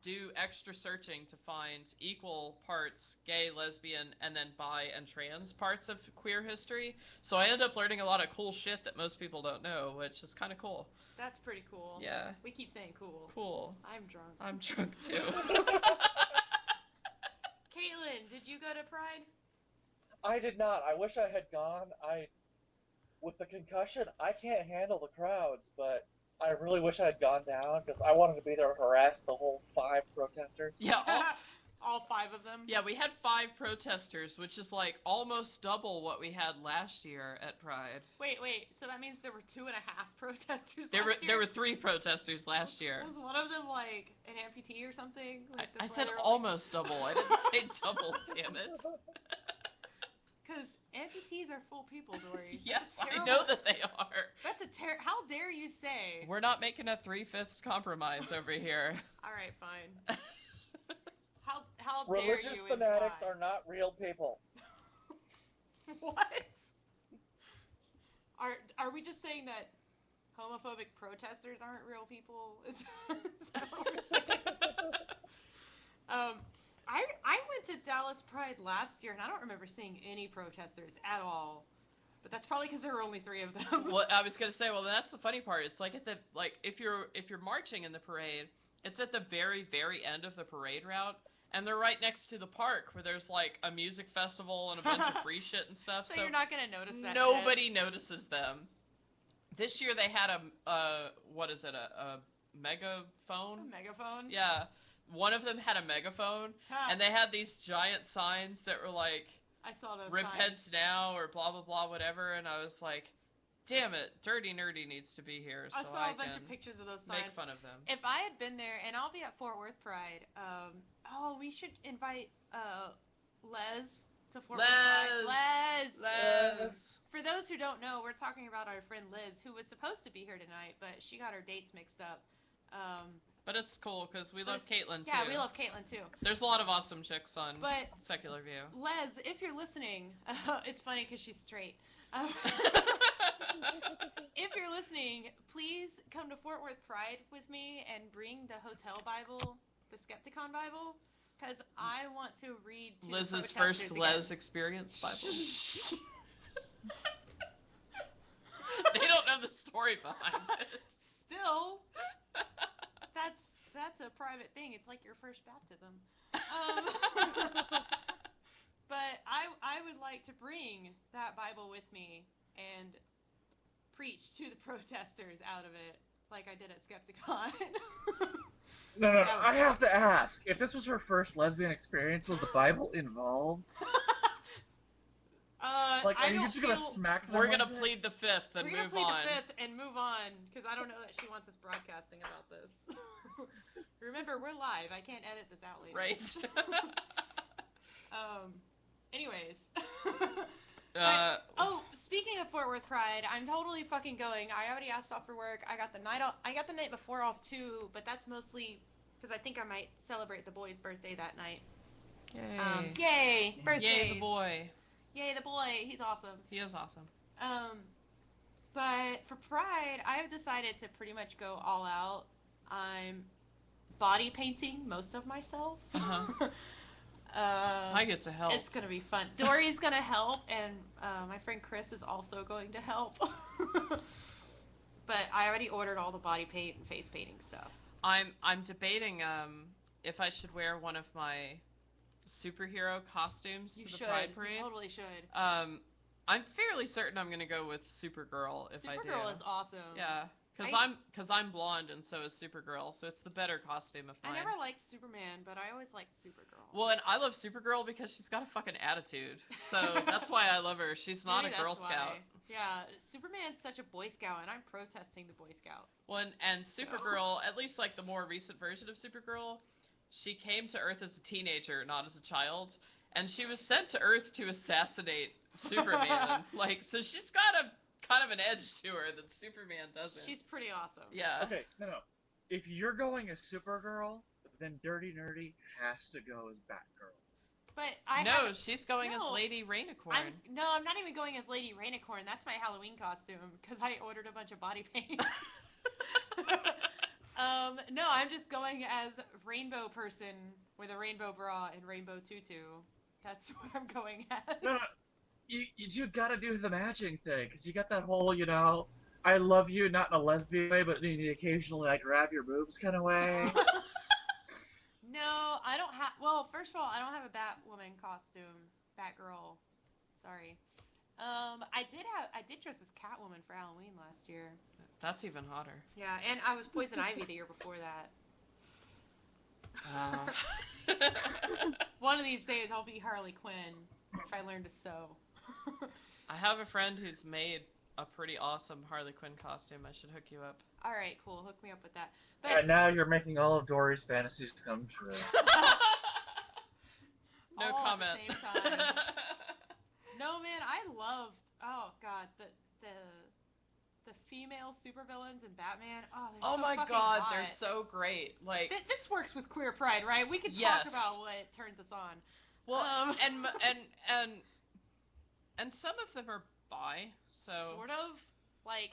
do extra searching to find equal parts gay, lesbian, and then bi and trans parts of queer history. So I end up learning a lot of cool shit that most people don't know, which is kind of cool. That's pretty cool. Yeah. We keep saying cool. Cool. I'm drunk. I'm drunk too. Caitlin, did you go to Pride? I did not. I wish I had gone. With the concussion, I can't handle the crowds, but I really wish I had gone down because I wanted to be there to harass the whole 5 protesters. Yeah, all 5 of them? Yeah, we had 5 protesters, which is like almost double what we had last year at Pride. Wait, so that means there were 2.5 protesters there last year? There were 3 protesters last year. Was one of them like an amputee or something? Like I said almost double. I didn't say double, damn it. Because amputees are full people, Dory. Yes, I know that they are. That's how dare you say? We're not making a 3/5 compromise over here. All right, fine. How dare you? Religious fanatics are not real people. What? Are we just saying that homophobic protesters aren't real people. Is that what we're saying? I went to Dallas Pride last year, and I don't remember seeing any protesters at all. But that's probably because there were only 3 of them. Well, I was gonna say, well, that's the funny part. It's like if you're marching in the parade, it's at the very, very end of the parade route, and they're right next to the park where there's like a music festival and a bunch of free shit and stuff. So you're not gonna notice that. Nobody shit. notices them. This year they had a megaphone? A megaphone? Yeah. One of them had a megaphone, and they had these giant signs that were like, I saw those Rip signs. heads now, or blah, blah, blah, whatever, and I was like, damn it, Dirty Nerdy needs to be here so I saw a bunch of pictures of those signs. Make fun of them. If I had been there, and I'll be at Fort Worth Pride, we should invite Les to Fort Worth Pride. Les! For those who don't know, we're talking about our friend Liz, who was supposed to be here tonight, but she got her dates mixed up. But it's cool, because we love Caitlin, too. Yeah, we love Caitlin, too. There's a lot of awesome chicks on Secular View. Les, if you're listening, it's funny because she's straight. If you're listening, please come to Fort Worth Pride with me and bring the hotel Bible, the Skepticon Bible, because I want to read to Liz's the first again. Les Experience Bible. They don't know the story behind it. Still, that's a private thing. It's like your first baptism. But I would like to bring that Bible with me and preach to the protesters out of it, like I did at Skepticon. No. I have to ask. If this was her first lesbian experience, was the Bible involved? Are you just gonna smack them? We're gonna plead the fifth and move on. We're gonna plead the fifth and move on, because I don't know that she wants us broadcasting about this. Remember, we're live. I can't edit this out later. Right. Anyways. But, speaking of Fort Worth Pride, I'm totally fucking going. I already asked off for work. I got the night before off too, but that's mostly because I think I might celebrate the boy's birthday that night. Yay. Yay! Birthdays. Yay, the boy. Yay, the boy. He's awesome. He is awesome. But for Pride, I have decided to pretty much go all out. I'm body painting most of myself. Uh-huh. I get to help. It's gonna be fun. Dory's gonna help, and my friend Chris is also going to help. But I already ordered all the body paint and face painting stuff. I'm debating if I should wear one of my superhero costumes to the Pride Parade. You totally should. I'm fairly certain I'm gonna go with Supergirl if I do. Supergirl is awesome. Yeah. Because I'm blonde and so is Supergirl, so it's the better costume of mine. I never liked Superman, but I always liked Supergirl. Well, and I love Supergirl because she's got a fucking attitude, so that's why I love her. She's not a Girl Scout. Yeah, Superman's such a Boy Scout, and I'm protesting the Boy Scouts. Well, and Supergirl, at least like the more recent version of Supergirl, she came to Earth as a teenager, not as a child, and she was sent to Earth to assassinate Superman. So she's got a kind of an edge to her that Superman doesn't. She's pretty awesome. Yeah. Okay, no. If you're going as Supergirl, then Dirty Nerdy has to go as Batgirl. But she's going as Lady Rainicorn. I'm not even going as Lady Rainicorn. That's my Halloween costume, because I ordered a bunch of body paint. No, I'm just going as Rainbow Person with a rainbow bra and rainbow tutu. That's what I'm going as. No. You gotta do the matching thing, because you got that whole, I love you, not in a lesbian way, but in the occasionally I grab your boobs kind of way. No, I don't have, well, first of all, I don't have a Batwoman costume. Batgirl. Sorry. I did dress as Catwoman for Halloween last year. That's even hotter. Yeah, and I was Poison Ivy the year before that. One of these days I'll be Harley Quinn if I learn to sew. I have a friend who's made a pretty awesome Harley Quinn costume. I should hook you up. All right, cool. Hook me up with that. But And now you're making all of Dory's fantasies come true. No all comment. At the same time. No, man, I loved. Oh God, the female supervillains in Batman. Oh, they're Oh so my fucking God, hot. they're so great. Like This works with Queer Pride, right? We could Yes. talk about what turns us on. well, and some of them are bi. So Sort of. Like,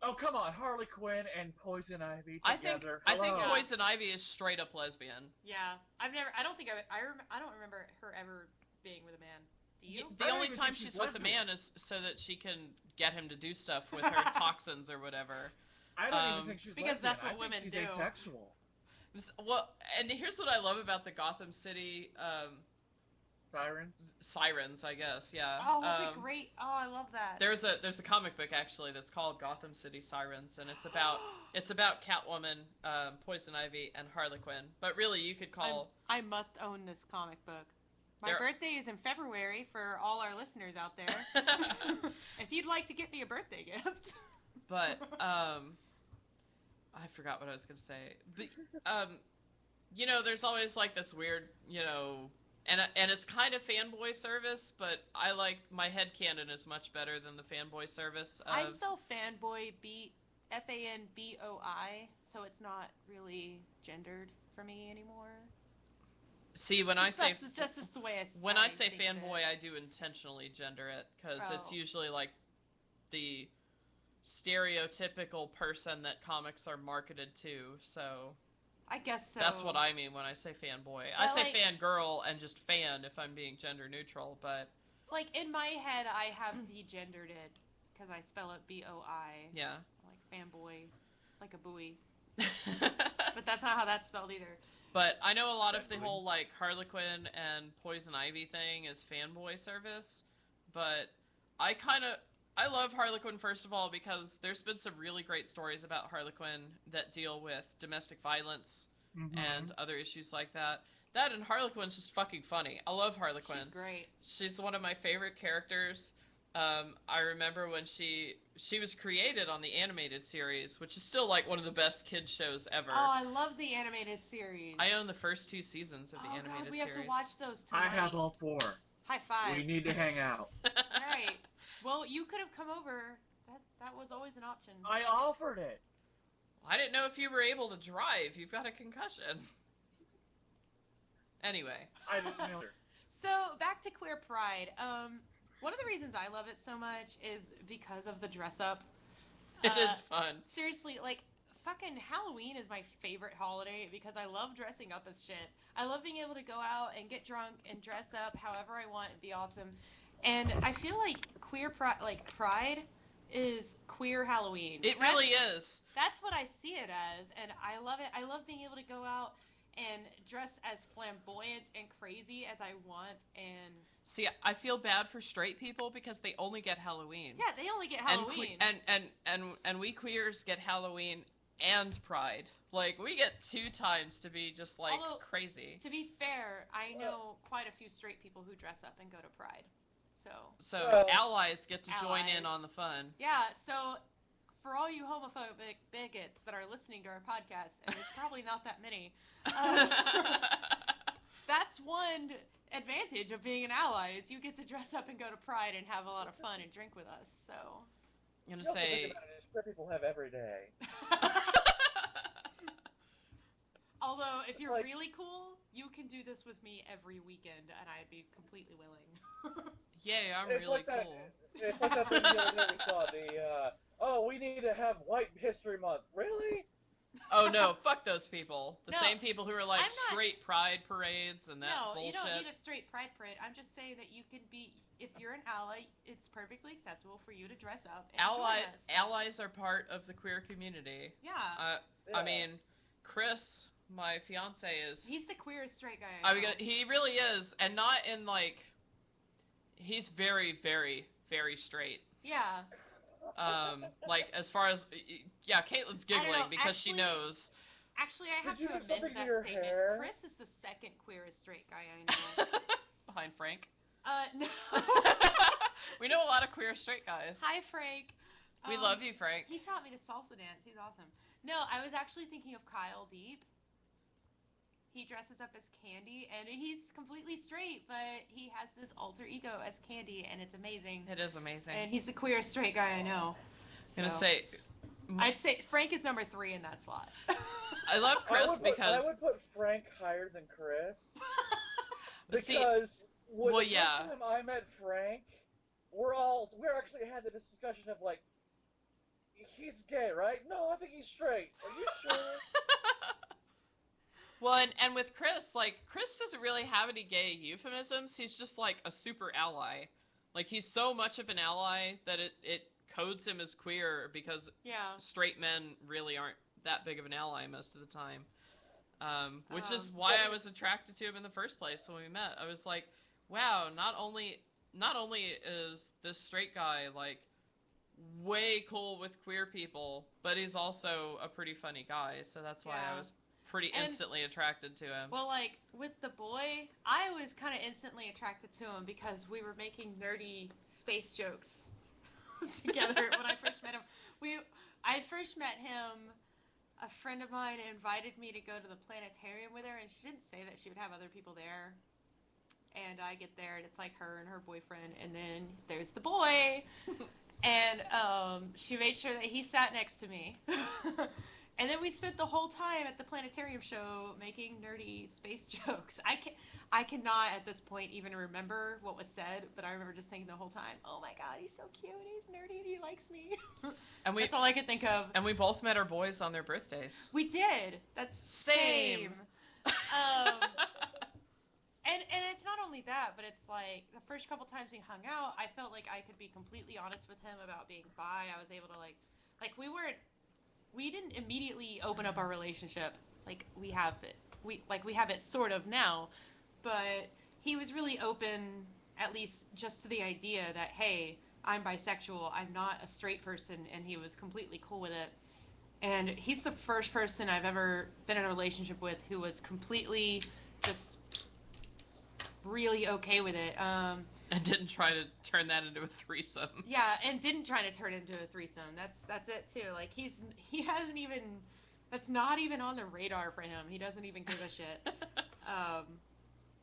Oh, come on, Harley Quinn and Poison Ivy I think together. Poison Ivy is straight up lesbian. Yeah, I don't remember her ever being with a man. Do you? The only time she's with a man is so that she can get him to do stuff with her toxins or whatever. I don't even think she's because lesbian. that's what women she's do. Asexual. Well, and here's what I love about the Gotham City Sirens, I guess. Yeah. Oh, that's a great. Oh, I love that. There's a comic book actually that's called Gotham City Sirens, and it's about Catwoman, Poison Ivy, and Harley Quinn. But really, you could call. I must own this comic book. My birthday is in February for all our listeners out there. If you'd like to get me a birthday gift. But I forgot what I was gonna say. There's always like this weird, and it's kind of fanboy service, but I like my headcanon is much better than the fanboy service. I spell fanboy F-A-N-B-O-I, so it's not really gendered for me anymore. See, when I say that's just the way I say fanboy, I do intentionally gender it because it's usually like the stereotypical person that comics are marketed to. So I guess so. That's what I mean when I say fanboy. I say fangirl and just fan if I'm being gender neutral, but like in my head, I have degendered it because I spell it B-O-I. Yeah. Like fanboy, like a buoy. But that's not how that's spelled either. But I know a lot of the whole like Harley Quinn and Poison Ivy thing is fanboy service, but I love Harley Quinn first of all because there's been some really great stories about Harley Quinn that deal with domestic violence and other issues like that. That and Harley Quinn's just fucking funny. I love Harley Quinn. She's great. She's one of my favorite characters. I remember when she was created on the animated series, which is still like one of the best kids shows ever. Oh, I love the animated series. I own the first 2 seasons of the animated series. Oh god, we have to watch those tonight. I have all 4. High five. We need to hang out. Alright. Well, you could have come over. That was always an option. I offered it. I didn't know if you were able to drive. You've got a concussion. Anyway. I didn't know. So, back to Queer Pride. One of the reasons I love it so much is because of the dress up. It is fun. Seriously, like, fucking Halloween is my favorite holiday because I love dressing up as shit. I love being able to go out and get drunk and dress up however I want and be awesome. And I feel like Pride is queer Halloween. It really is. That's what I see it as, and I love it. I love being able to go out and dress as flamboyant and crazy as I want, and see, I feel bad for straight people because they only get Halloween. Yeah, they only get Halloween. And we queers get Halloween and Pride. Like, we get 2 times to be just like crazy. To be fair, I know quite a few straight people who dress up and go to Pride. So allies get to join in on the fun. Yeah, so for all you homophobic bigots that are listening to our podcast, and there's probably not that many, that's one advantage of being an ally is you get to dress up and go to Pride and have a lot of fun and drink with us. So I'm gonna say straight people have every day. Although, if you're really cool, you can do this with me every weekend, and I'd be completely willing. Yay, I'm really cool. It's like that thing the other day we saw, we need to have White History Month. Really? Oh, no, fuck those people. The same people who are like straight pride parades and that bullshit. No, you don't need a straight pride parade. I'm just saying that you can be, if you're an ally, it's perfectly acceptable for you to dress up and join us. Allies are part of the queer community. Yeah. I mean, Chris, my fiance, is... He's the queerest straight guy I know. He really is, and not in like... He's very, very, very straight. Yeah. Like, as far as... Yeah, Caitlin's giggling because she knows. Actually, I have to amend that statement. Chris is the second queerest straight guy I know. Behind Frank? No. We know a lot of queer straight guys. Hi, Frank. We love you, Frank. He taught me to salsa dance. He's awesome. No, I was actually thinking of Kyle Deep. He dresses up as Candy, and he's completely straight, but he has this alter ego as Candy, and it's amazing. It is amazing. And he's the queerest straight guy I know. I'm gonna say... I'd say Frank is number 3 in that slot. I love Chris because... I would put Frank higher than Chris. Because the first time I met Frank, we actually had the discussion of like, he's gay, right? No, I think he's straight. Are you sure? Well, and with Chris, like, Chris doesn't really have any gay euphemisms. He's just, like, a super ally. Like, he's so much of an ally that it codes him as queer because Yeah. straight men really aren't that big of an ally most of the time. Which is why I was attracted to him in the first place when we met. I was like, wow, not only is this straight guy, like, way cool with queer people, but he's also a pretty funny guy, so that's why I was pretty instantly attracted to him. Well, like, with the boy, I was kind of instantly attracted to him because we were making nerdy space jokes together when I first met him. I first met him, a friend of mine invited me to go to the planetarium with her, and she didn't say that she would have other people there. And I get there, and it's like her and her boyfriend, and then there's the boy. And she made sure that he sat next to me. And then we spent the whole time at the planetarium show making nerdy space jokes. I cannot at this point even remember what was said, but I remember just thinking the whole time, oh my god, he's so cute, he's nerdy, and he likes me. And that's all I could think of. And we both met our boys on their birthdays. We did. That's same. And it's not only that, but it's like the first couple times we hung out, I felt like I could be completely honest with him about being bi. I was able to like we didn't immediately open up our relationship like we have it sort of now, but he was really open, at least just to the idea that, hey, I'm bisexual, I'm not a straight person, and he was completely cool with it. And he's the first person I've ever been in a relationship with who was completely just really okay with it. And didn't try to turn that into a threesome. Yeah, and didn't try to turn it into a threesome. That's it too. Like he hasn't even, that's not even on the radar for him. He doesn't even give a shit.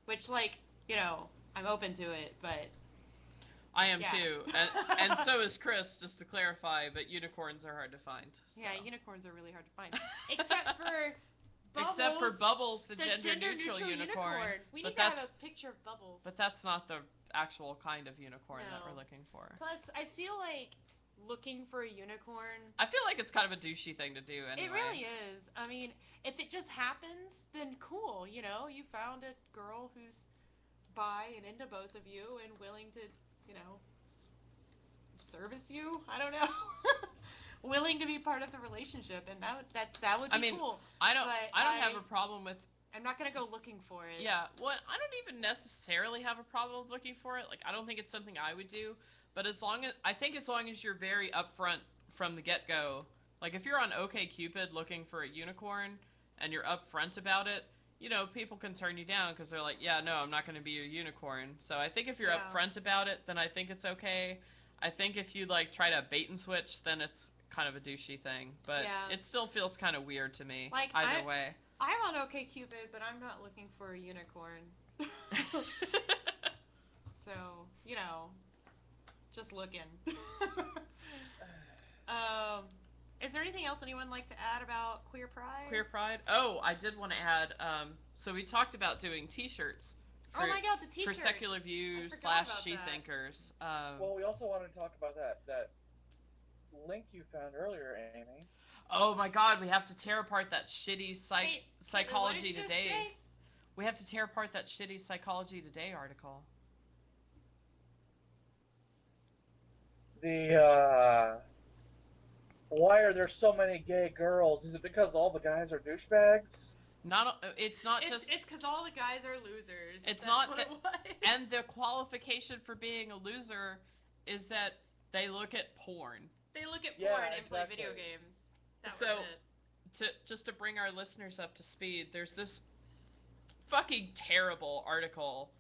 Which, like, you know, I'm open to it, but I am too. And so is Chris, just to clarify, but unicorns are hard to find. So. Yeah, unicorns are really hard to find. Except for Bubbles, except for Bubbles, the gender-neutral unicorn. We need to have a picture of Bubbles. But that's not the actual kind of unicorn that we're looking for. Plus, I feel like looking for a unicorn... I feel like it's kind of a douchey thing to do anyway. It really is. I mean, if it just happens, then cool, you know? You found a girl who's bi and into both of you and willing to, you know, service you? I don't know. Willing to be part of the relationship, and that would be cool. I don't have a problem with... I'm not going to go looking for it. Yeah, well, I don't even necessarily have a problem with looking for it. Like, I don't think it's something I would do, but as long as you're very upfront from the get-go, like, if you're on OkCupid looking for a unicorn, and you're upfront about it, you know, people can turn you down, because they're like, yeah, no, I'm not going to be your unicorn. So I think if you're upfront about it, then I think it's okay. I think if you, like, try to bait and switch, then it's kind of a douchey thing, but it still feels kind of weird to me, like, either way. I'm on OkCupid, but I'm not looking for a unicorn. So, you know, just looking. Is there anything else anyone would like to add about Queer Pride? Queer Pride? Oh, I did want to add, so we talked about doing t-shirts. Oh my god, the t-shirts! For Secular Views / Shethinkers. Well, we also wanted to talk about that link you found earlier, Amy. Oh my god, we have to tear apart that shitty Psychology Today. We have to tear apart that shitty Psychology Today article. Why are there so many gay girls? Is it because all the guys are douchebags? It's because all the guys are losers. It's not what it was. And the qualification for being a loser is that they look at porn. They look at porn and play video games. That was it. Just to bring our listeners up to speed, there's this fucking terrible article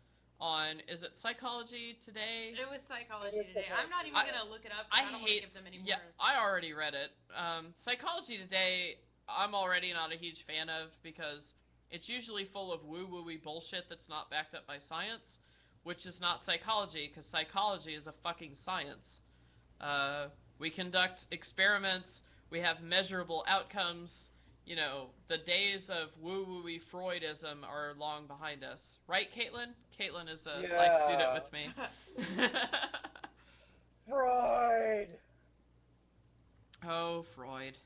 on, is it Psychology Today? It was Psychology Today. I'm not even going to look it up. I don't want to give them any more. Yeah, I already read it. Psychology Today, I'm already not a huge fan of because it's usually full of woo-woo-y bullshit that's not backed up by science, which is not psychology, because psychology is a fucking science. We conduct experiments, we have measurable outcomes, you know, the days of woo-woo-y Freudism are long behind us. Right, Caitlin? Caitlin is a psych student with me. Freud! Oh, Freud.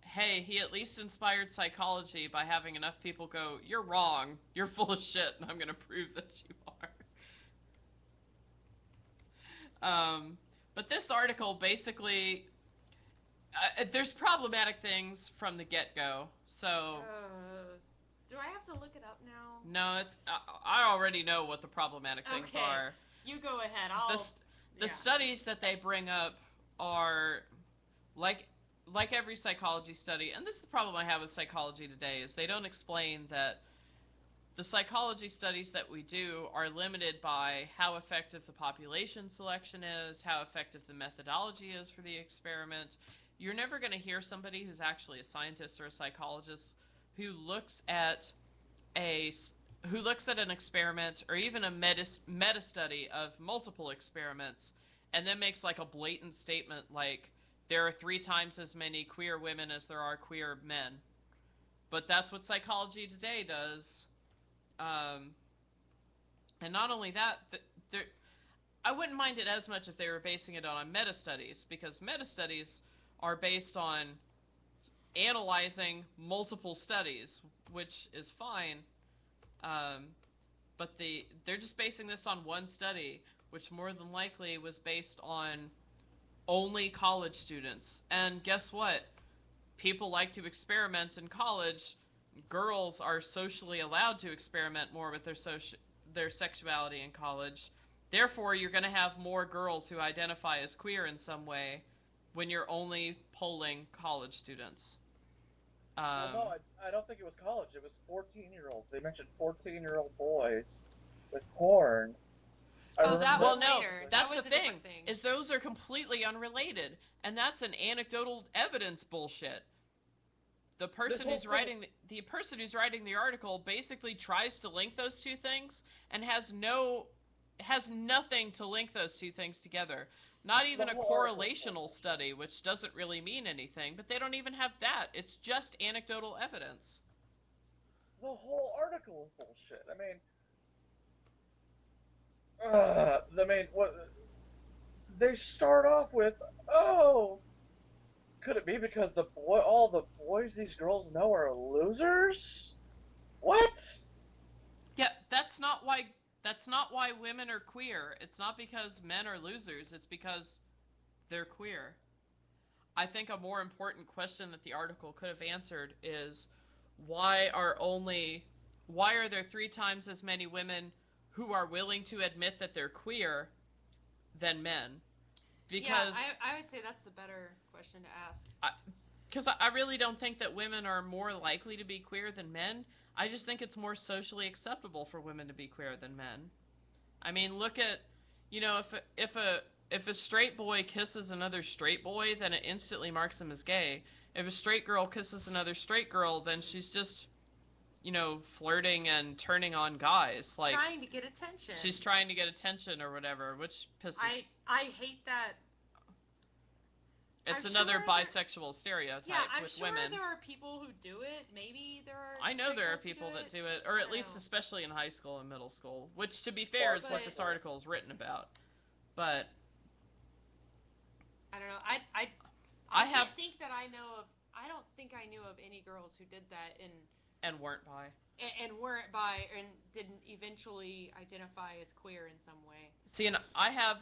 Hey, he at least inspired psychology by having enough people go, "You're wrong. You're full of shit, and I'm going to prove that you are." But this article basically, there's problematic things from the get-go. So, do I have to look it up now? no, it's I already know what the problematic things Okay. are. You go ahead. The studies that they bring up are like every psychology study, and this is the problem I have with psychology today, is they don't explain that the psychology studies that we do are limited by how effective the population selection is, how effective the methodology is for the experiment. You're never going to hear somebody who's actually a scientist or a psychologist who looks at an experiment or even a meta study of multiple experiments and then makes like a blatant statement like there are 3 times as many queer women as there are queer men. But that's what psychology today does. And not only that, I wouldn't mind it as much if they were basing it on meta studies, because meta studies are based on analyzing multiple studies, which is fine. But they're just basing this on one study, which more than likely was based on only college students. And guess what? People like to experiment in college. Girls are socially allowed to experiment more with their sexuality in college. Therefore, you're going to have more girls who identify as queer in some way when you're only polling college students. Well, no, I don't think it was college. It was 14-year-olds. They mentioned 14-year-old boys with porn. That's the thing. Is those are completely unrelated, and that's an anecdotal evidence bullshit. The person who's writing the article basically tries to link those two things and has nothing to link those two things together. Not even a correlational study, which doesn't really mean anything, but they don't even have that. It's just anecdotal evidence. The whole article is bullshit. They start off with, could it be because all the boys these girls know are losers? What? Yeah, that's not why women are queer. It's not because men are losers. It's because they're queer. I think a more important question that the article could have answered is why are there 3 times as many women who are willing to admit that they're queer than men? Because I would say that's the better question to ask. Because I really don't think that women are more likely to be queer than men. I just think it's more socially acceptable for women to be queer than men. I mean, look at, if a straight boy kisses another straight boy, then it instantly marks him as gay. If a straight girl kisses another straight girl, then she's just, flirting and turning on guys. Like trying to get attention. She's trying to get attention or whatever, which pisses. I hate that. It's another bisexual stereotype with women. I'm sure there are people who do it. Maybe there are. I know there are people that do it, or at least especially in high school and middle school, which, to be fair, is what this article is written about. But I don't know. I think that I know of. I don't think I knew of any girls who did that and weren't bi. And weren't bi and didn't eventually identify as queer in some way. See, and I have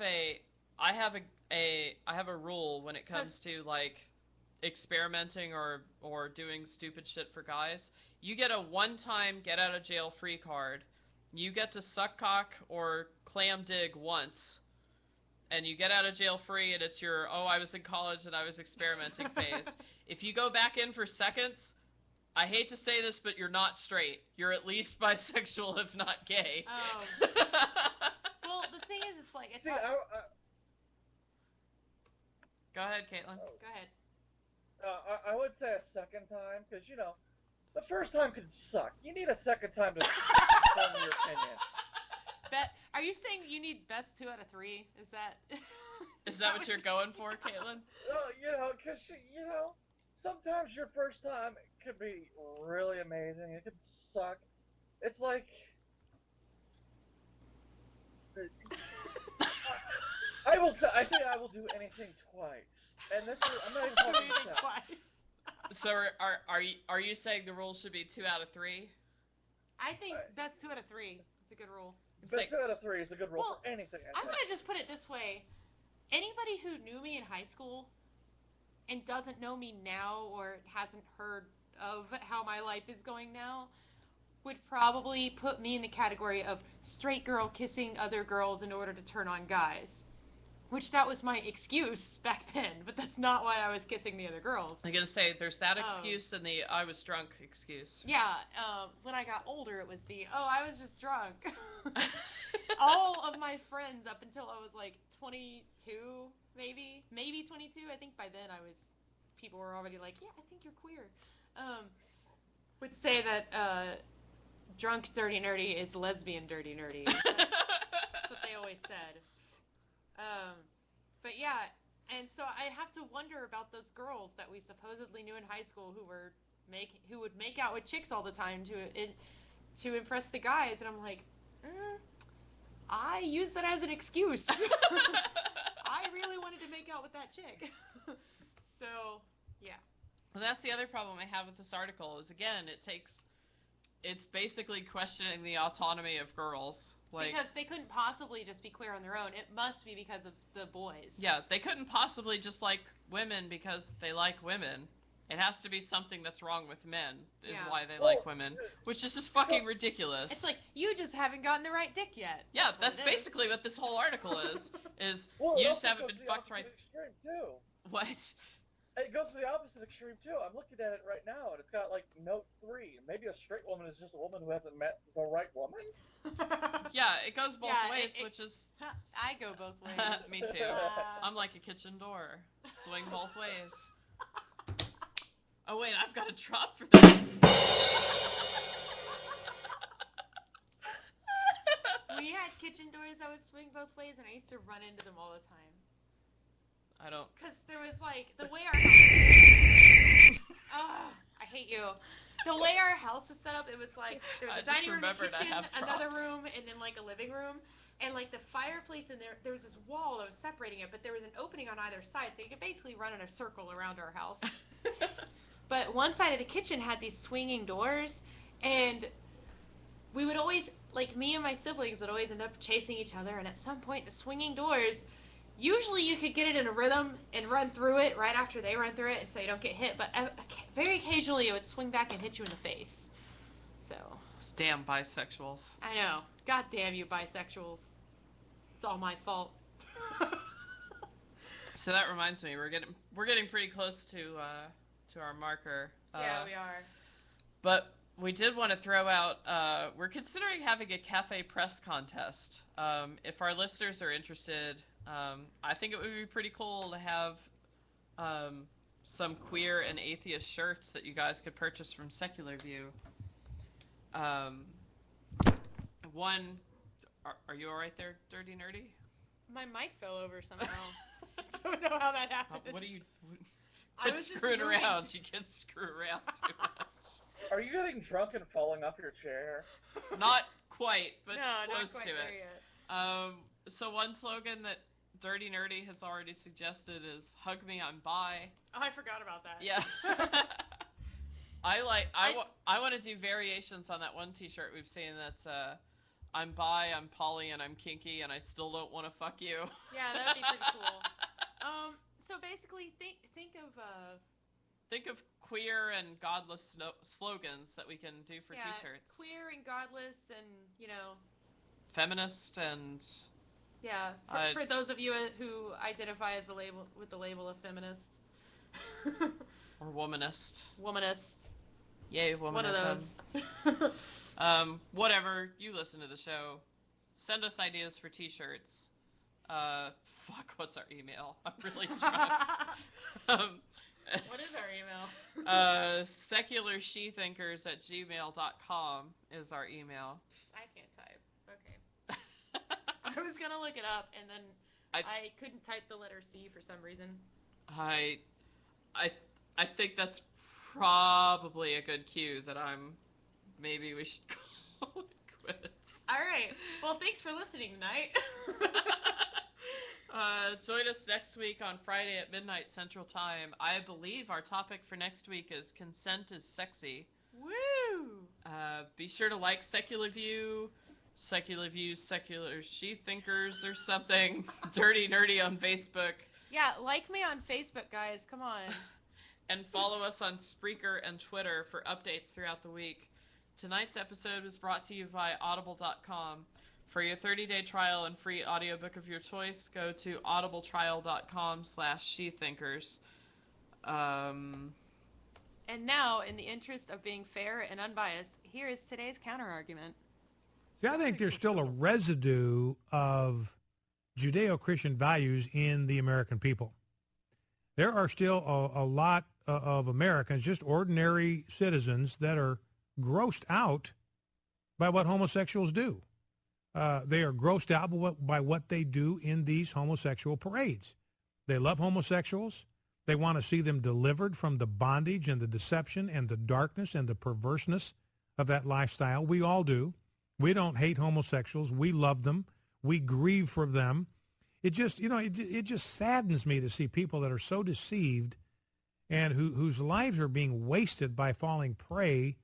a rule when it comes to like experimenting or doing stupid shit for guys. You get a one-time get out of jail free card. You get to suck cock or clam dig once, and you get out of jail free, and it's your I was in college and I was experimenting phase. If you go back in for seconds, I hate to say this, but you're not straight. You're at least bisexual, if not gay. Oh. Well, the thing is, it's like Go ahead, Caitlin. Go ahead. I would say a second time, because, the first time could suck. You need a second time to form your opinion. Are you saying you need best 2 out of 3? Is that what you're going for, Caitlin? Well, because, sometimes your first time could be really amazing. It could suck. It's like... I think I will do anything twice. And this is, I'm not even talking Moving shit. twice. So are you saying the rule should be 2 out of 3? I think best 2 out of 3 is a good rule. Best 2 out of 3 is a good rule Well, for anything. I'm gonna just put it this way: anybody who knew me in high school and doesn't know me now or hasn't heard of how my life is going now would probably put me in the category of straight girl kissing other girls in order to turn on guys. Which that was my excuse back then, but that's not why I was kissing the other girls. I'm gonna say there's that excuse and the I was drunk excuse. Yeah, when I got older, it was the, oh, I was just drunk. All of my friends up until I was like 22, maybe 22. I think by then people were already like, yeah, I think you're queer. Would say that drunk dirty nerdy is lesbian dirty nerdy. That's what they always said. But yeah, and so I have to wonder about those girls that we supposedly knew in high school who would make out with chicks all the time to impress the guys, and I'm like, I used that as an excuse. I really wanted to make out with that chick. So, yeah. Well, that's the other problem I have with this article is, again, it's basically questioning the autonomy of girls. Like, because they couldn't possibly just be queer on their own. It must be because of the boys. Yeah, they couldn't possibly just like women because they like women. It has to be something that's wrong with men is why they like women, which is just fucking ridiculous. It's like, you just haven't gotten the right dick yet. Yeah, that's basically what this whole article is you just haven't been fucked right. Extreme too. What? It goes to the opposite extreme too. I'm looking at it right now, and it's got like note 3. Maybe a straight woman is just a woman who hasn't met the right woman. Yeah, it goes both ways, which is. I go both ways. Me too. I'm like a kitchen door, swing both ways. Oh wait, I've got a drop for that. We had kitchen doors that would swing both ways, and I used to run into them all the time. I don't. Because there was like the way our house. I hate you. The way our house was set up, it was like there was a dining room, a kitchen, another room, and then like a living room. And like the fireplace in there was this wall that was separating it, but there was an opening on either side, so you could basically run in a circle around our house. But one side of the kitchen had these swinging doors, and we would always, like me and my siblings would always end up chasing each other, and at some point the swinging doors, usually you could get it in a rhythm and run through it right after they run through it, and so you don't get hit, but very occasionally it would swing back and hit you in the face. So. Those damn bisexuals. I know. God damn you bisexuals. It's all my fault. So that reminds me, we're getting pretty close to our marker. Yeah, we are. But we did want to throw out, we're considering having a cafe press contest. If our listeners are interested, I think it would be pretty cool to have some queer and atheist shirts that you guys could purchase from Secular View. Are you alright there, Dirty Nerdy? My mic fell over somehow. I don't know how that happened. What are you... I was screwing around. You can't screw around too much. Are you getting drunk and falling off your chair? Not quite, but no, close not quite to there it. Yet. So one slogan that Dirty Nerdy has already suggested is "Hug me, I'm bi." Oh, I forgot about that. Yeah. I want to do variations on that one T-shirt we've seen that's I'm bi, I'm poly, and I'm kinky, and I still don't want to fuck you. Yeah, that would be pretty cool. So basically, think of queer and godless slogans that we can do for T-shirts. Queer and godless, and feminist and. Yeah, for those of you who identify as with the label of feminist. Or womanist. Womanist. Yay, womanism. One of those. Whatever, you listen to the show. Send us ideas for T-shirts. What's our email? I'm really drunk. What is our email? secularshethinkers@gmail.com is our email. I can't type. Okay. I was gonna look it up, and then I couldn't type the letter C for some reason. I think that's probably a good cue that maybe we should call it quits. All right. Well, thanks for listening tonight. Join us next week on Friday at midnight Central Time. I believe our topic for next week is consent is sexy. Woo! Be sure to like Secular Views, Secular Shethinkers or something. Dirty Nerdy on Facebook. Yeah, like me on Facebook, guys. Come on. And follow us on Spreaker and Twitter for updates throughout the week. Tonight's episode was brought to you by Audible.com. For your 30-day trial and free audiobook of your choice, go to audibletrial.com/shethinkers. And now, in the interest of being fair and unbiased, here is today's counter-argument. See, I think there's still a residue of Judeo-Christian values in the American people. There are still a lot of Americans, just ordinary citizens, that are grossed out by what homosexuals do. They are grossed out by what they do in these homosexual parades. They love homosexuals. They want to see them delivered from the bondage and the deception and the darkness and the perverseness of that lifestyle. We all do. We don't hate homosexuals. We love them. We grieve for them. It just, it just saddens me to see people that are so deceived and whose lives are being wasted by falling prey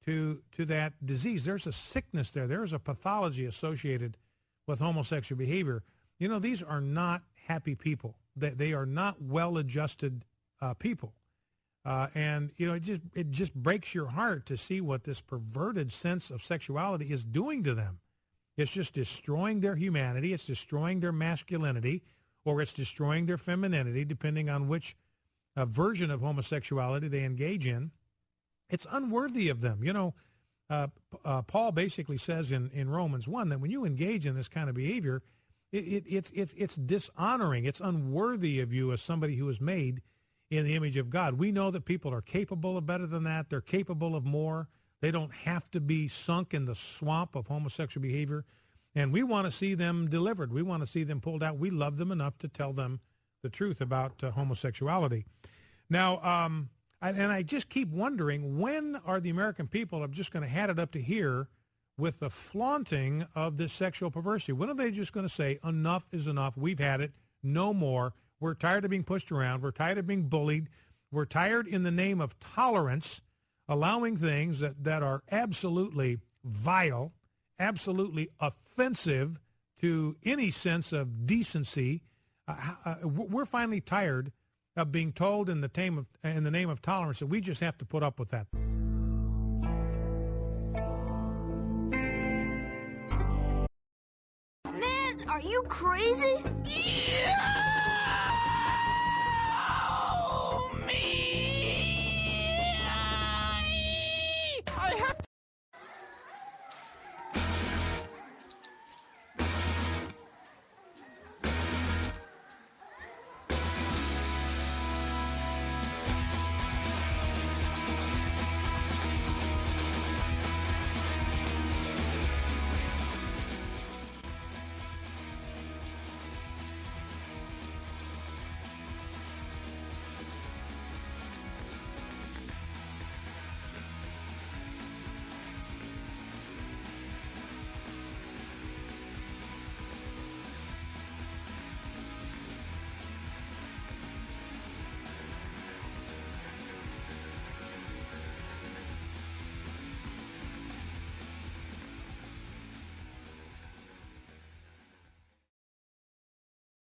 to that disease. There's a sickness there. There's a pathology associated with homosexual behavior. These are not happy people. They are not well-adjusted people. And it just breaks your heart to see what this perverted sense of sexuality is doing to them. It's just destroying their humanity. It's destroying their masculinity, or it's destroying their femininity, depending on which version of homosexuality they engage in. It's unworthy of them. Paul basically says in Romans 1 that when you engage in this kind of behavior, it's dishonoring. It's unworthy of you as somebody who is made in the image of God. We know that people are capable of better than that. They're capable of more. They don't have to be sunk in the swamp of homosexual behavior. And we want to see them delivered. We want to see them pulled out. We love them enough to tell them the truth about homosexuality. Now, I just keep wondering, when are the American people just going to hat it up to here with the flaunting of this sexual perversity? When are they just going to say, enough is enough, we've had it, no more, we're tired of being pushed around, we're tired of being bullied, we're tired in the name of tolerance, allowing things that are absolutely vile, absolutely offensive to any sense of decency. We're finally tired of being told in the name of tolerance that we just have to put up with that. Man, are you crazy? Yeah!